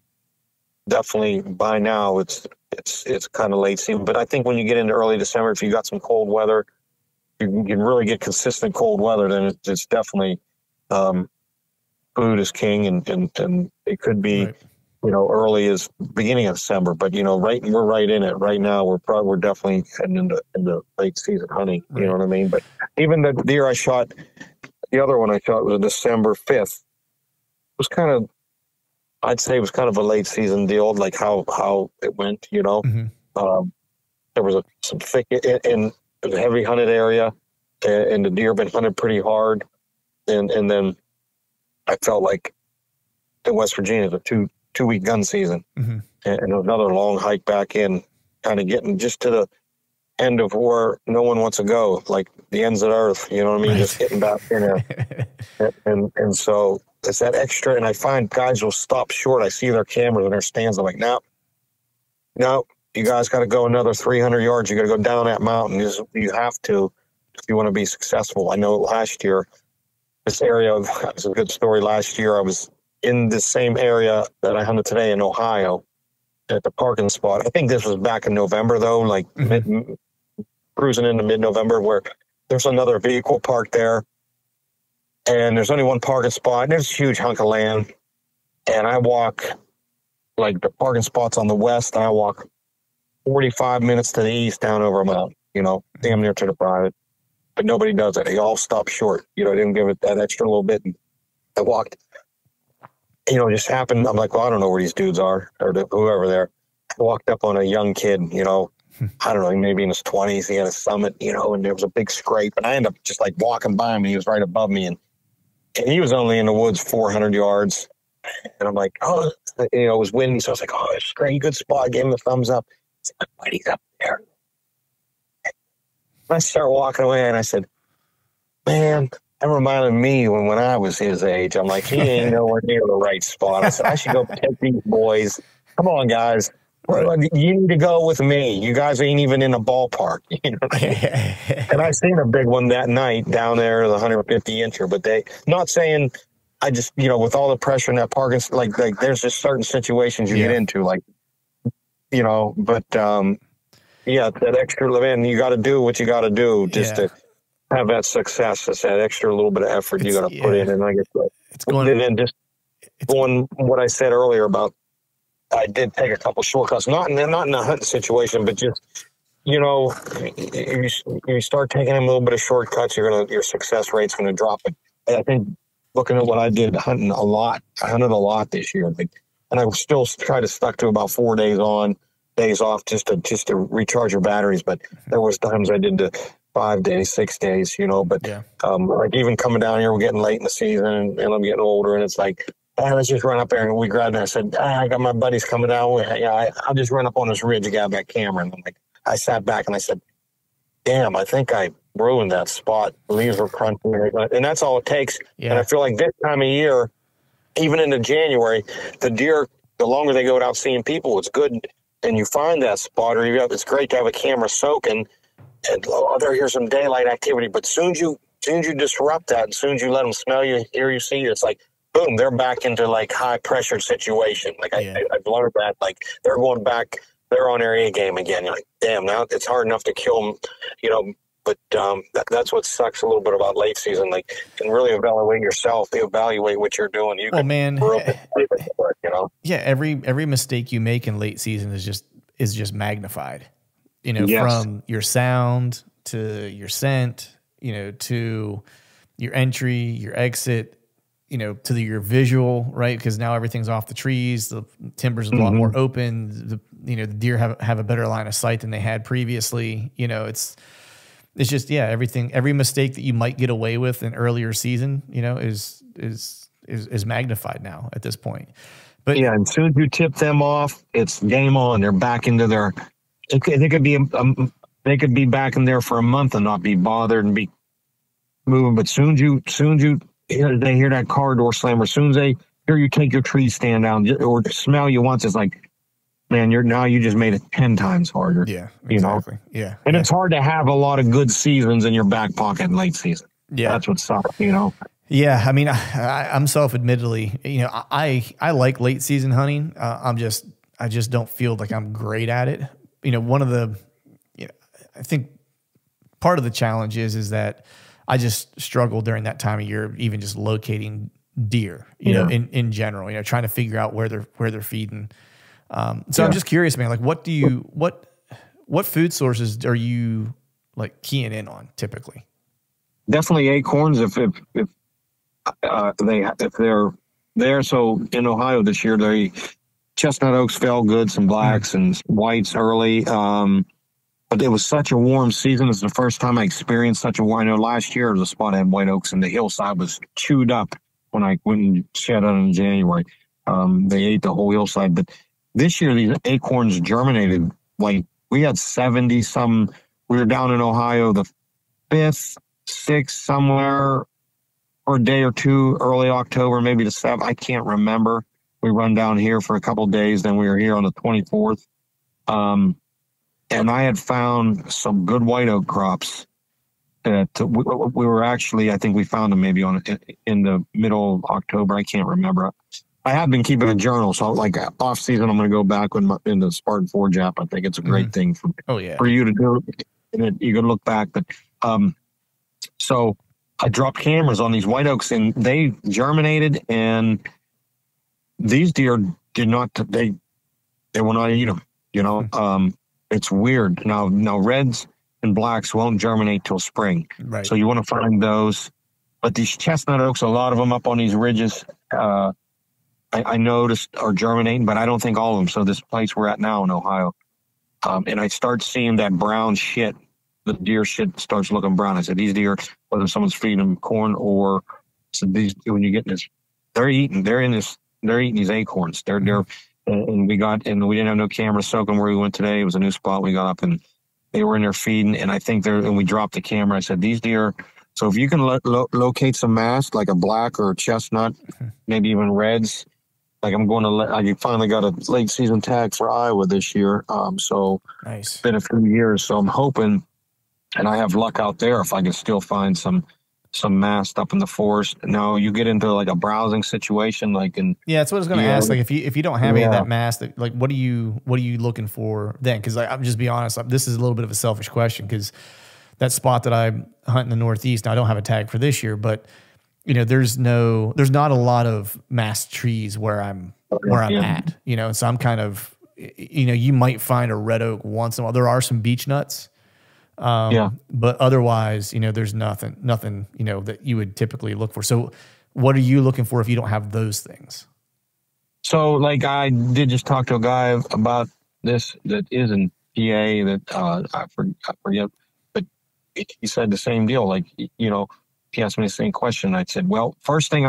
definitely by now it's kind of late season. But I think when you get into early December, if you got some cold weather, you can really get consistent cold weather, then it's definitely food is king, and it could be you know, early as beginning of December. But you know, we're right in it right now. We're definitely heading into late season hunting. You know what I mean? But even the deer I shot, the other one I shot was December 5th. It was kind of, I'd say it was kind of a late season deal, like how it went, you know. There was some thick, and it was a heavy hunted area, and the deer been hunted pretty hard. And then I felt like in West Virginia, the two-week gun season, and another long hike back in, kind of getting just to the end of where no one wants to go, like the ends of the earth, you know what I mean? Just getting back in there. and so it's that extra, and I find guys will stop short. I see their cameras and their stands. I'm like, no, you guys got to go another 300 yards. You got to go down that mountain. You have to, if you want to be successful. I know last year, this area, it was a good story. Last year, I was in the same area that I hunted today in Ohio at the parking spot. I think this was back in November, though, like cruising into mid-November, where there's another vehicle parked there, and there's only one parking spot, and there's a huge hunk of land. And I walk, like, the parking spot's on the west, and I walk 45 minutes to the east down over a mountain, you know, damn near to the private. But nobody does it. They all stop short. You know, I didn't give it that extra little bit. And I walked, you know, it just happened. I'm like, well, I don't know where these dudes are, or whoever there. I walked up on a young kid, you know, I don't know, maybe in his 20s. He had a summit, you know, and there was a big scrape. And I ended up just like walking by him, and he was right above me. And he was only in the woods 400 yards. And I'm like, oh, you know, it was windy. So I was like, oh, it's a great, good spot. I gave him the thumbs up. He's like, buddy's up there. I start walking away, and I said, man, that reminded me when I was his age. I'm like, he ain't nowhere near the right spot. I said, I should go take these boys. Come on, guys. You need to go with me. You guys ain't even in the ballpark. You know what I mean? And I seen a big one that night down there, the 150-incher. But not saying, I just, you know, with all the pressure in that parking, like there's just certain situations you get into, like, you know, but yeah, that extra, man, you got to do what you got to do just to have that success. It's that extra little bit of effort you It's got to put yeah, in. And I get that. it's And going. then just It's going what I said earlier about I did take a couple shortcuts, not in a hunting situation, but just you know, you start taking a little bit of shortcuts, your success rate's gonna drop. And I think looking at what I did hunting a lot, I hunted a lot this year, and I still try to stuck to about 4 days on, days off, just to recharge your batteries. But there was times I did the 5 days, 6 days, But yeah. like even coming down here, we're getting late in the season, and I'm getting older, and it's like, let's just run up there. And we grabbed it. I said, I got my buddies coming down. I'll just run up on this ridge and grab that camera. And I'm like, I sat back and I said, damn, I think I ruined that spot. Leaves were crunching. And that's all it takes. Yeah. And I feel like this time of year, even into January, the deer, the longer they go without seeing people, it's good. And you find that spot, or it's great to have a camera soaking. And here's some daylight activity. But soon as you disrupt that, and soon as you let them smell you, hear you, see you, it's like, boom, they're back into like high pressure situation. Like I've learned that, like they're going back, they're on their A game again. You're like, damn, now it's hard enough to kill them, but that's what sucks a little bit about late season. Like, and really evaluate yourself, evaluate what you're doing. Well, man, Yeah, every mistake you make in late season is just magnified. Yes. From your sound to your scent, to your entry, your exit, to your visual, right? Because now everything's off the trees, the timber's a lot more open. The deer have a better line of sight than they had previously. It's just, every mistake that you might get away with in earlier season, is magnified now at this point. But yeah, and as soon as you tip them off, it's game on. They're back into their. They could be back in there for a month and not be bothered and be moving. But soon as you they hear that car door slam, or soon as they hear you take your tree stand down or smell you once, it's like, man, you just made it 10 times harder. Yeah, exactly. Yeah, and it's hard to have a lot of good seasons in your back pocket in late season. Yeah, that's what sucks. Yeah, I mean, I'm self-admittedly, I like late season hunting. I just don't feel like I'm great at it. One of the, I think part of the challenge is that I just struggle during that time of year, even just locating deer, in general, trying to figure out where they're feeding. I'm just curious, man, like what food sources are you like keying in on typically? Definitely acorns. If they're there. So in Ohio this year, they chestnut oaks fell good, some blacks and whites early. But it was such a warm season. It's the first time I experienced such a warm. I know last year the spot had white oaks and the hillside was chewed up when I went and shed on in January. They ate the whole hillside. But this year, these acorns germinated. Like we had 70 some. We were down in Ohio the 5th, 6th, somewhere, or a day or two, early October, maybe the 7th. I can't remember. We run down here for a couple of days. Then we were here on the 24th. And I had found some good white oak crops that we were actually, I think we found them maybe in the middle of October. I can't remember. I have been keeping a journal. So like off season, I'm going to go back in the Spartan Forge app. I think it's a great thing for you to do. And you can look back. But so I dropped cameras on these white oaks and they germinated, and these deer did not, they will not eat them, It's weird. Now reds and blacks won't germinate till spring. Right. So you want to find those. But these chestnut oaks, a lot of them up on these ridges, I noticed are germinating, but I don't think all of them. So this place we're at now in Ohio, and I start seeing that brown shit. The deer shit starts looking brown. I said, these deer, whether someone's feeding them corn or these, when you get this, they're eating these acorns. And we didn't have no camera soaking where we went today. It was a new spot. We got up and they were in there feeding. And I think and we dropped the camera. I said, these deer. So if you can locate some mast, like a black or a chestnut, maybe even reds, like I finally got a late season tag for Iowa this year. So nice. It's been a few years. So I'm hoping, and I have luck out there if I can still find some mast up in the forest. Now you get into like a browsing situation, that's what I was going to ask. Like if you don't have any of that mast, like what are you looking for then? Because I'm just be honest, this is a little bit of a selfish question because that spot that I hunt in the Northeast. Now, I don't have a tag for this year, but there's not a lot of masked trees where I'm at, so I'm kind of, you might find a red oak once in a while. There are some beech nuts. But otherwise, there's nothing, that you would typically look for. So what are you looking for if you don't have those things? So like I did just talk to a guy about this that is in PA that I forget, but he said the same deal. Like, he asked me the same question. I said, well, first thing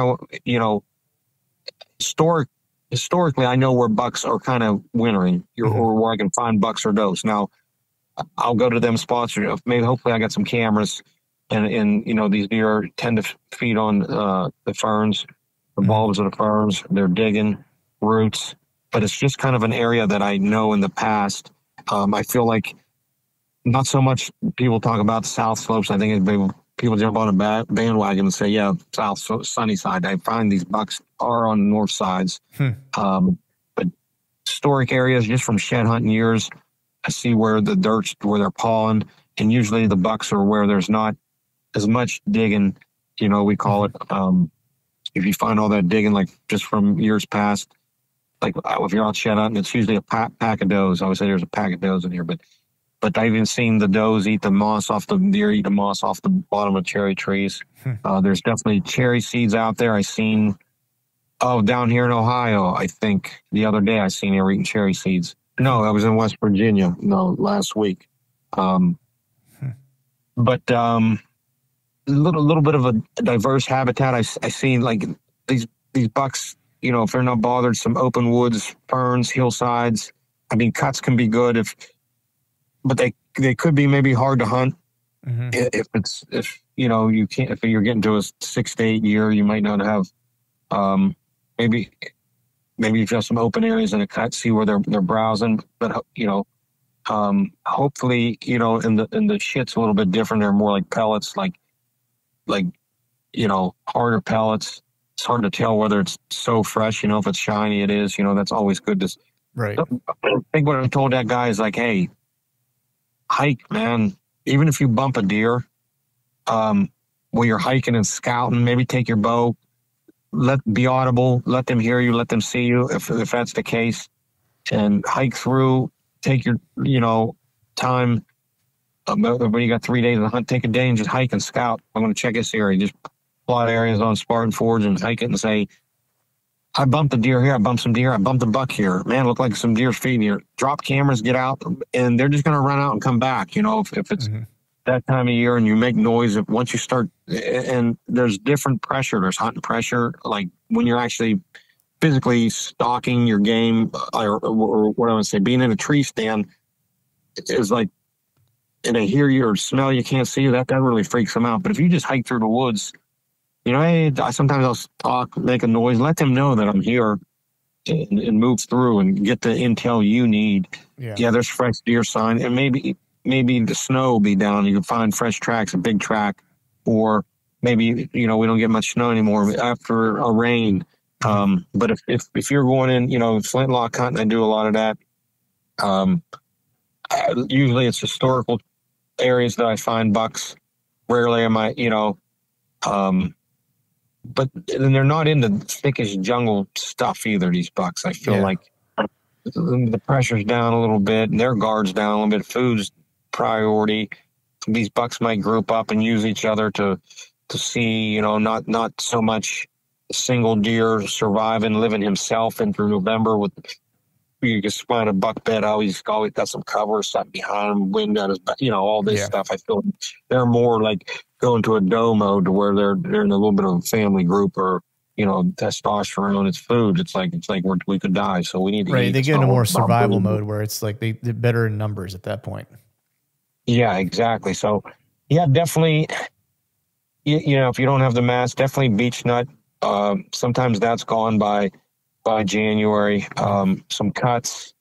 historically, I know where bucks are kind of wintering or where I can find bucks or does. Now, I'll go to them spots, or maybe hopefully I got some cameras, and these deer tend to feed on the ferns, the bulbs of the ferns. They're digging roots, but it's just kind of an area that I know in the past. I feel like not so much people talk about the south slopes. I think people jump on a bandwagon and say, yeah, south sunny side. I find these bucks are on the north sides. But historic areas, just from shed hunting years, I see where the dirt's where they're pawing, and usually the bucks are where there's not as much digging. We call it, if you find all that digging, like just from years past, like if you're out shed hunting, it's usually a pack of does. I would say there's a pack of does in here, but I've even seen the does eat the moss off the deer, eat the moss off the bottom of cherry trees. There's definitely cherry seeds out there. I seen, down here in Ohio, I think the other day I seen they were eating cherry seeds. No, I was in West Virginia. No, last week. But a little bit of a diverse habitat. I seen like these bucks. If they're not bothered, some open woods, ferns, hillsides. I mean, cuts can be good but they could be maybe hard to hunt. If you can't, if you're getting to a 6 to 8 year, you might not have maybe if you have some open areas in a cut, see where they're browsing. But hopefully, in the shit's a little bit different. They're more like pellets, like harder pellets. It's hard to tell whether it's so fresh. If it's shiny, it is. That's always good to. Right. I think what I told that guy is like, hey, hike, man. Even if you bump a deer, while you're hiking and scouting, maybe take your bow. Be audible. Let them hear you. Let them see you. If that's the case, and hike through. Take your time. When you got 3 days to hunt, take a day and just hike and scout. I'm going to check this area. Just plot areas on Spartan Forge and hike it and say, I bumped a deer here. I bumped some deer. I bumped a buck here. Man, look like some deer's feeding here. Drop cameras, get out, and they're just going to run out and come back. If it's that time of year and you make noise, once you start, and there's different pressure. There's hunting pressure, like when you're actually physically stalking your game, or what I would say, being in a tree stand is like, and they hear you or smell you, can't see you. That really freaks them out. But if you just hike through the woods, hey, sometimes I'll talk, make a noise, let them know that I'm here, and move through and get the intel you need. Yeah, there's fresh deer sign, and maybe the snow will be down. You can find fresh tracks, a big track, or maybe we don't get much snow anymore after a rain. But if you're going in, flintlock hunting, I do a lot of that. Usually it's historical areas that I find bucks. Rarely am I, but then they're not into thickish jungle stuff either, these bucks. I feel like the pressure's down a little bit and their guard's down a little bit. Food's priority. These bucks might group up and use each other to see, not so much single deer surviving, living himself in through November with, you just find a buck bed. He's always got some cover, something behind him, wind on his back, all this stuff. I feel they're more like going to a doe mode to where they're in a little bit of a family group, or, testosterone. It's food. It's like we could die. So we need to eat. They get into more survival mode where it's like they're better in numbers at that point. Yeah, exactly. So yeah, definitely, if you don't have the mass, definitely beech nut. Sometimes that's gone by January. Some cuts.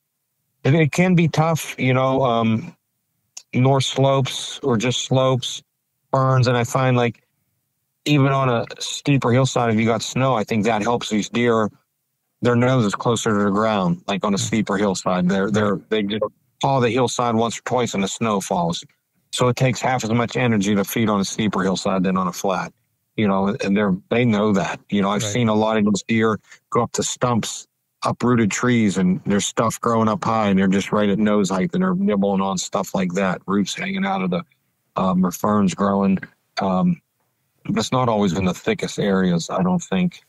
It can be tough, north slopes or just slopes, ferns. And I find like even on a steeper hillside, if you got snow, I think that helps these deer. Their nose is closer to the ground, like on a steeper hillside. They just paw the hillside once or twice and the snow falls. So it takes half as much energy to feed on a steeper hillside than on a flat, you know, and they know that. You know, I've Right. seen a lot of those deer go up to stumps, uprooted trees, and there's stuff growing up high, and they're just right at nose height, and they're nibbling on stuff like that, roots hanging out of the or ferns growing. But it's not always in the thickest areas, I don't think.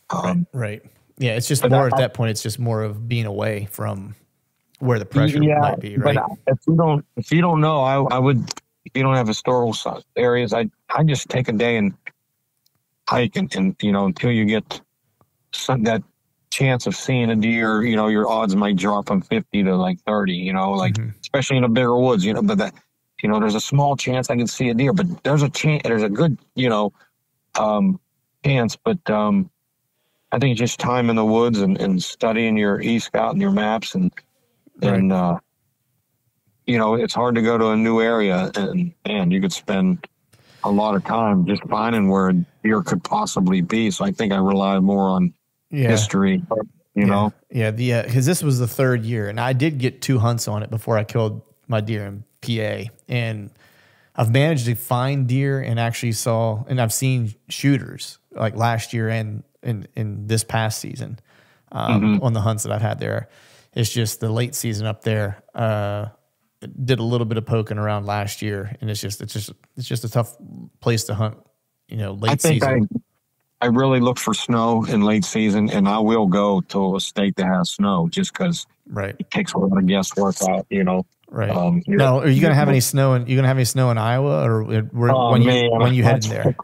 Right. Yeah, it's just But more at that point. It's just more of being away from where the pressure yeah, might be, right? but if you don't know, I would. If you don't have historical areas, I just take a day and hike, and you know, until you get that chance of seeing a deer, you know, your odds might drop from 50 to like 30. You know, like especially in the bigger woods, you know. But that, you know, there's a small chance I can see a deer, but there's a chance. There's a good, you know, chance, but I think it's just time in the woods and studying your e-scout and your maps and you know, it's hard to go to a new area and you could spend a lot of time just finding where a deer could possibly be. So I think I rely more on history, you know? Yeah. Because this was the third year, and I did get 2 hunts on it before I killed my deer in PA. And I've managed to find deer and actually I've seen shooters like last year and in this past season on the hunts that I've had there. It's just the late season up there. Did a little bit of poking around last year, and it's just a tough place to hunt. You know, late season. I really look for snow in late season, and I will go to a state that has snow just because it takes a lot of guesswork out. You know. Right. Now, are you going to have any snow? You going to have any snow in Iowa, or when you head in there?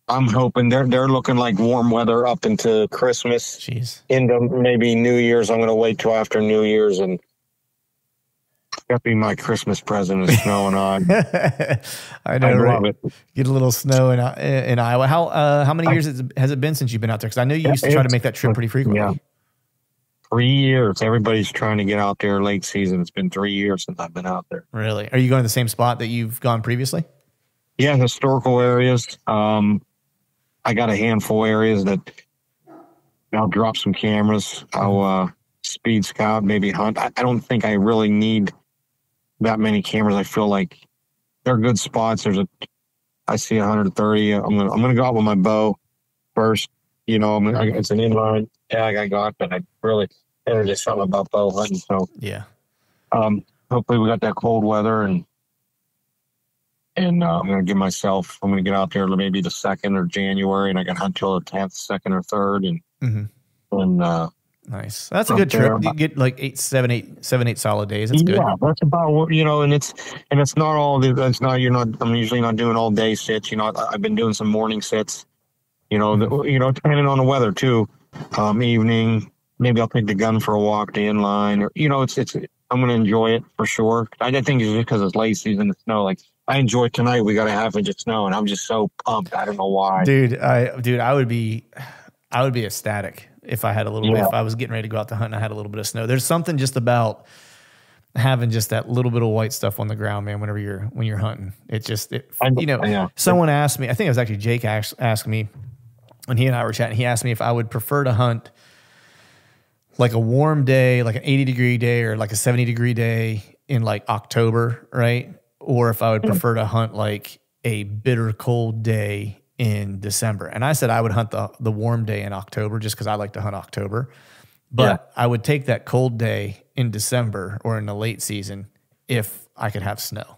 I'm hoping they're looking like warm weather up into Christmas. Jeez. Into maybe New Year's. I'm going to wait till after New Year's, and that'd be my Christmas present is snow and ice. I know, right? Love it. Get a little snow in Iowa. How many years has it been since you've been out there? Because I know you used to try to make that trip pretty frequently. Yeah. 3 years. Everybody's trying to get out there late season. It's been 3 years since I've been out there. Really? Are you going to the same spot that you've gone previously? Yeah, historical areas. I got a handful of areas that I'll drop some cameras. I'll speed scout, maybe hunt. I don't think I really need that many cameras. I feel like they're good spots. I see 130. I'm gonna go out with my bow first. You know, it's an inline tag I got, but there's just something about bow hunting. So yeah. Hopefully we got that cold weather and I'm gonna get out there maybe the 2nd of January, and I can hunt till the 10th, 2nd or 3rd, and nice. That's a good trip. You get like 7, 8 solid days. That's good. Yeah, that's about what, you know, and it's not all. I'm usually not doing all day sits. You know, I've been doing some morning sits. You know, depending on the weather too. Evening, maybe I'll take the gun for a walk to inline, or you know, I'm going to enjoy it for sure. I think it's just because it's late season, the snow. Like I enjoy tonight. We got a half inch of snow, and I'm just so pumped. I don't know why, dude. I would be ecstatic if I had a little bit. If I was getting ready to go out to hunt and I had a little bit of snow. There's something just about having just that little bit of white stuff on the ground, man. When you're hunting, someone asked me. I think it was actually Jake asked me when he and I were chatting. He asked me if I would prefer to hunt like a warm day, like an 80-degree day, or like a 70-degree day in like October, right? Or if I would prefer to hunt like a bitter cold day in December. And I said I would hunt the warm day in October just because I like to hunt October. But I would take that cold day in December or in the late season if I could have snow.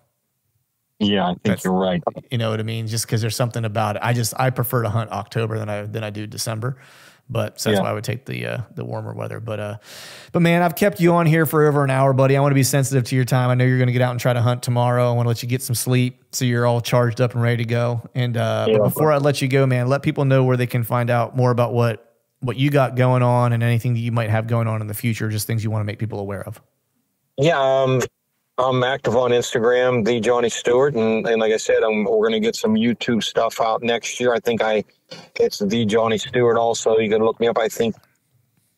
Yeah, I think you're right. You know what I mean? Just because there's something about it. I prefer to hunt October than I do December. But so that's why I would take the warmer weather. But man, I've kept you on here for over an hour, buddy. I want to be sensitive to your time. I know you're going to get out and try to hunt tomorrow. I want to let you get some sleep so you're all charged up and ready to go. And but before I let you go, man, let people know where they can find out more about what you got going on and anything that you might have going on in the future, just things you want to make people aware of. Yeah, I'm active on Instagram, the Johnny Stewart, and like I said, we're going to get some YouTube stuff out next year. I think it's the Johnny Stewart. Also, you can look me up. I think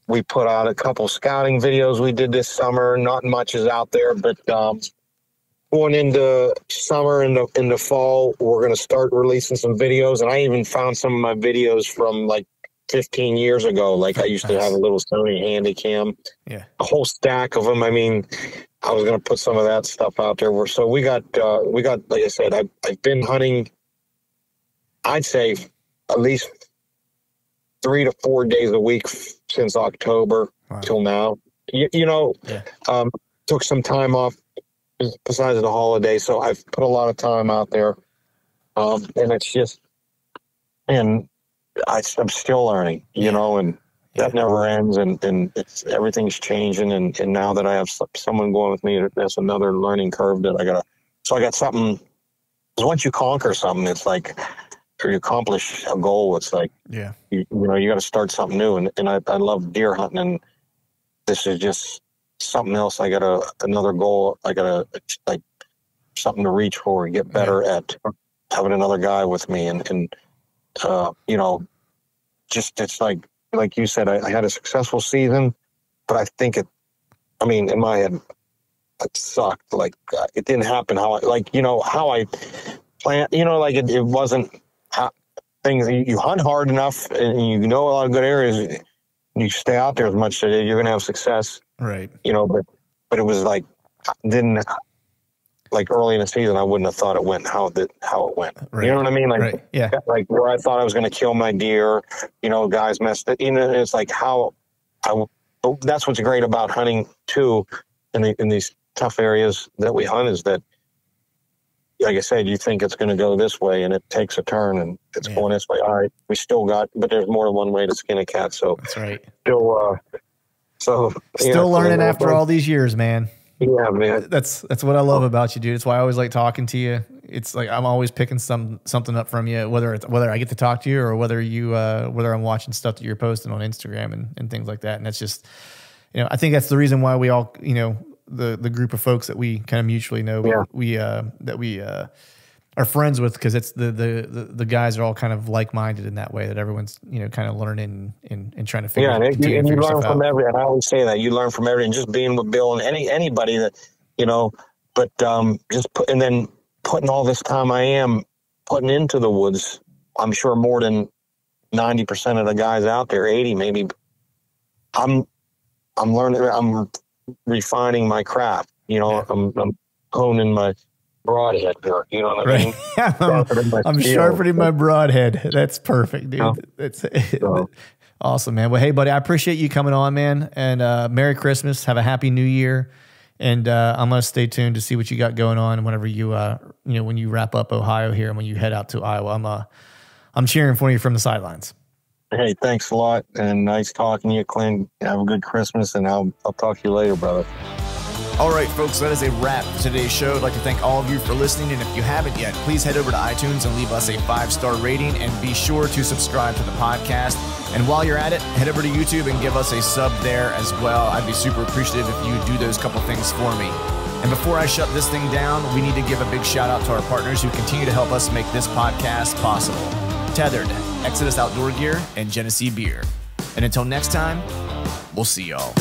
we put out a couple scouting videos we did this summer. Not much is out there, but going into summer and the fall, we're going to start releasing some videos. And I even found some of my videos from like 15 years ago. Like I used to have a little Sony Handycam, Yeah. a whole stack of them. I mean, I was going to put some of that stuff out there. So we got, like I said, I've been hunting, I'd say at least 3 to 4 days a week since October till now. You know, took some time off besides the holiday. So I've put a lot of time out there. And it's just, and I'm still learning, you know, and that never ends. And it's, everything's changing. And now that I have someone going with me, that's another learning curve that I got something. Because once you conquer something, it's like, or you accomplish a goal, it's like, you know, you got to start something new. And I love deer hunting, and this is just something else. I got another goal. I got like something to reach for and get better at having another guy with me. And you know, just, it's like you said, I had a successful season, but I think I mean, in my head, it sucked. Like it didn't happen how I planned, you know, like it wasn't things. You hunt hard enough and you know a lot of good areas, and you stay out there as much as you're going to have success. Right. You know, but it was like, like early in the season, I wouldn't have thought it went how it went. Right. You know what I mean? Like, like where I thought I was going to kill my deer, you know, guys messed it. You know, it's like that's what's great about hunting too, in these tough areas that we hunt, is that, like I said, you think it's going to go this way and it takes a turn and it's going this way. All right, we still got, but there's more than one way to skin a cat. So that's right. Still learning after all these years, man. Yeah, man. That's what I love about you, dude. That's why I always like talking to you. It's like I'm always picking something up from you, whether I get to talk to you or whether I'm watching stuff that you're posting on Instagram and things like that. And that's just, you know, I think that's the reason why we all, you know, the group of folks that we kind of mutually know, we are friends with, because it's the guys are all kind of like-minded in that way, that everyone's, you know, kind of learning and trying to figure out. And you learn from every, and I always say that you learn from everything, just being with Bill and anybody that, you know, but and then putting all this time I am putting into the woods, I'm sure more than 90% of the guys out there, 80 maybe, I'm learning, I'm refining my craft, you know, I'm honing my broadhead here, you know what I mean? I'm sharpening my broadhead. That's perfect, dude. That's awesome, man. Well, hey, buddy, I appreciate you coming on, man. And Merry Christmas. Have a Happy New Year. And I'm gonna stay tuned to see what you got going on whenever you, you know, when you wrap up Ohio here and when you head out to Iowa. I'm cheering for you from the sidelines. Hey, thanks a lot, and nice talking to you, Clint. Have a good Christmas, and I'll talk to you later, brother. All right, folks, that is a wrap for today's show. I'd like to thank all of you for listening, and if you haven't yet, please head over to iTunes and leave us a 5-star rating, and be sure to subscribe to the podcast. And while you're at it, head over to YouTube and give us a sub there as well. I'd be super appreciative if you would do those couple things for me. And before I shut this thing down, we need to give a big shout out to our partners who continue to help us make this podcast possible. Tethered, Exodus Outdoor Gear, and Genesee Beer. And until next time, we'll see y'all.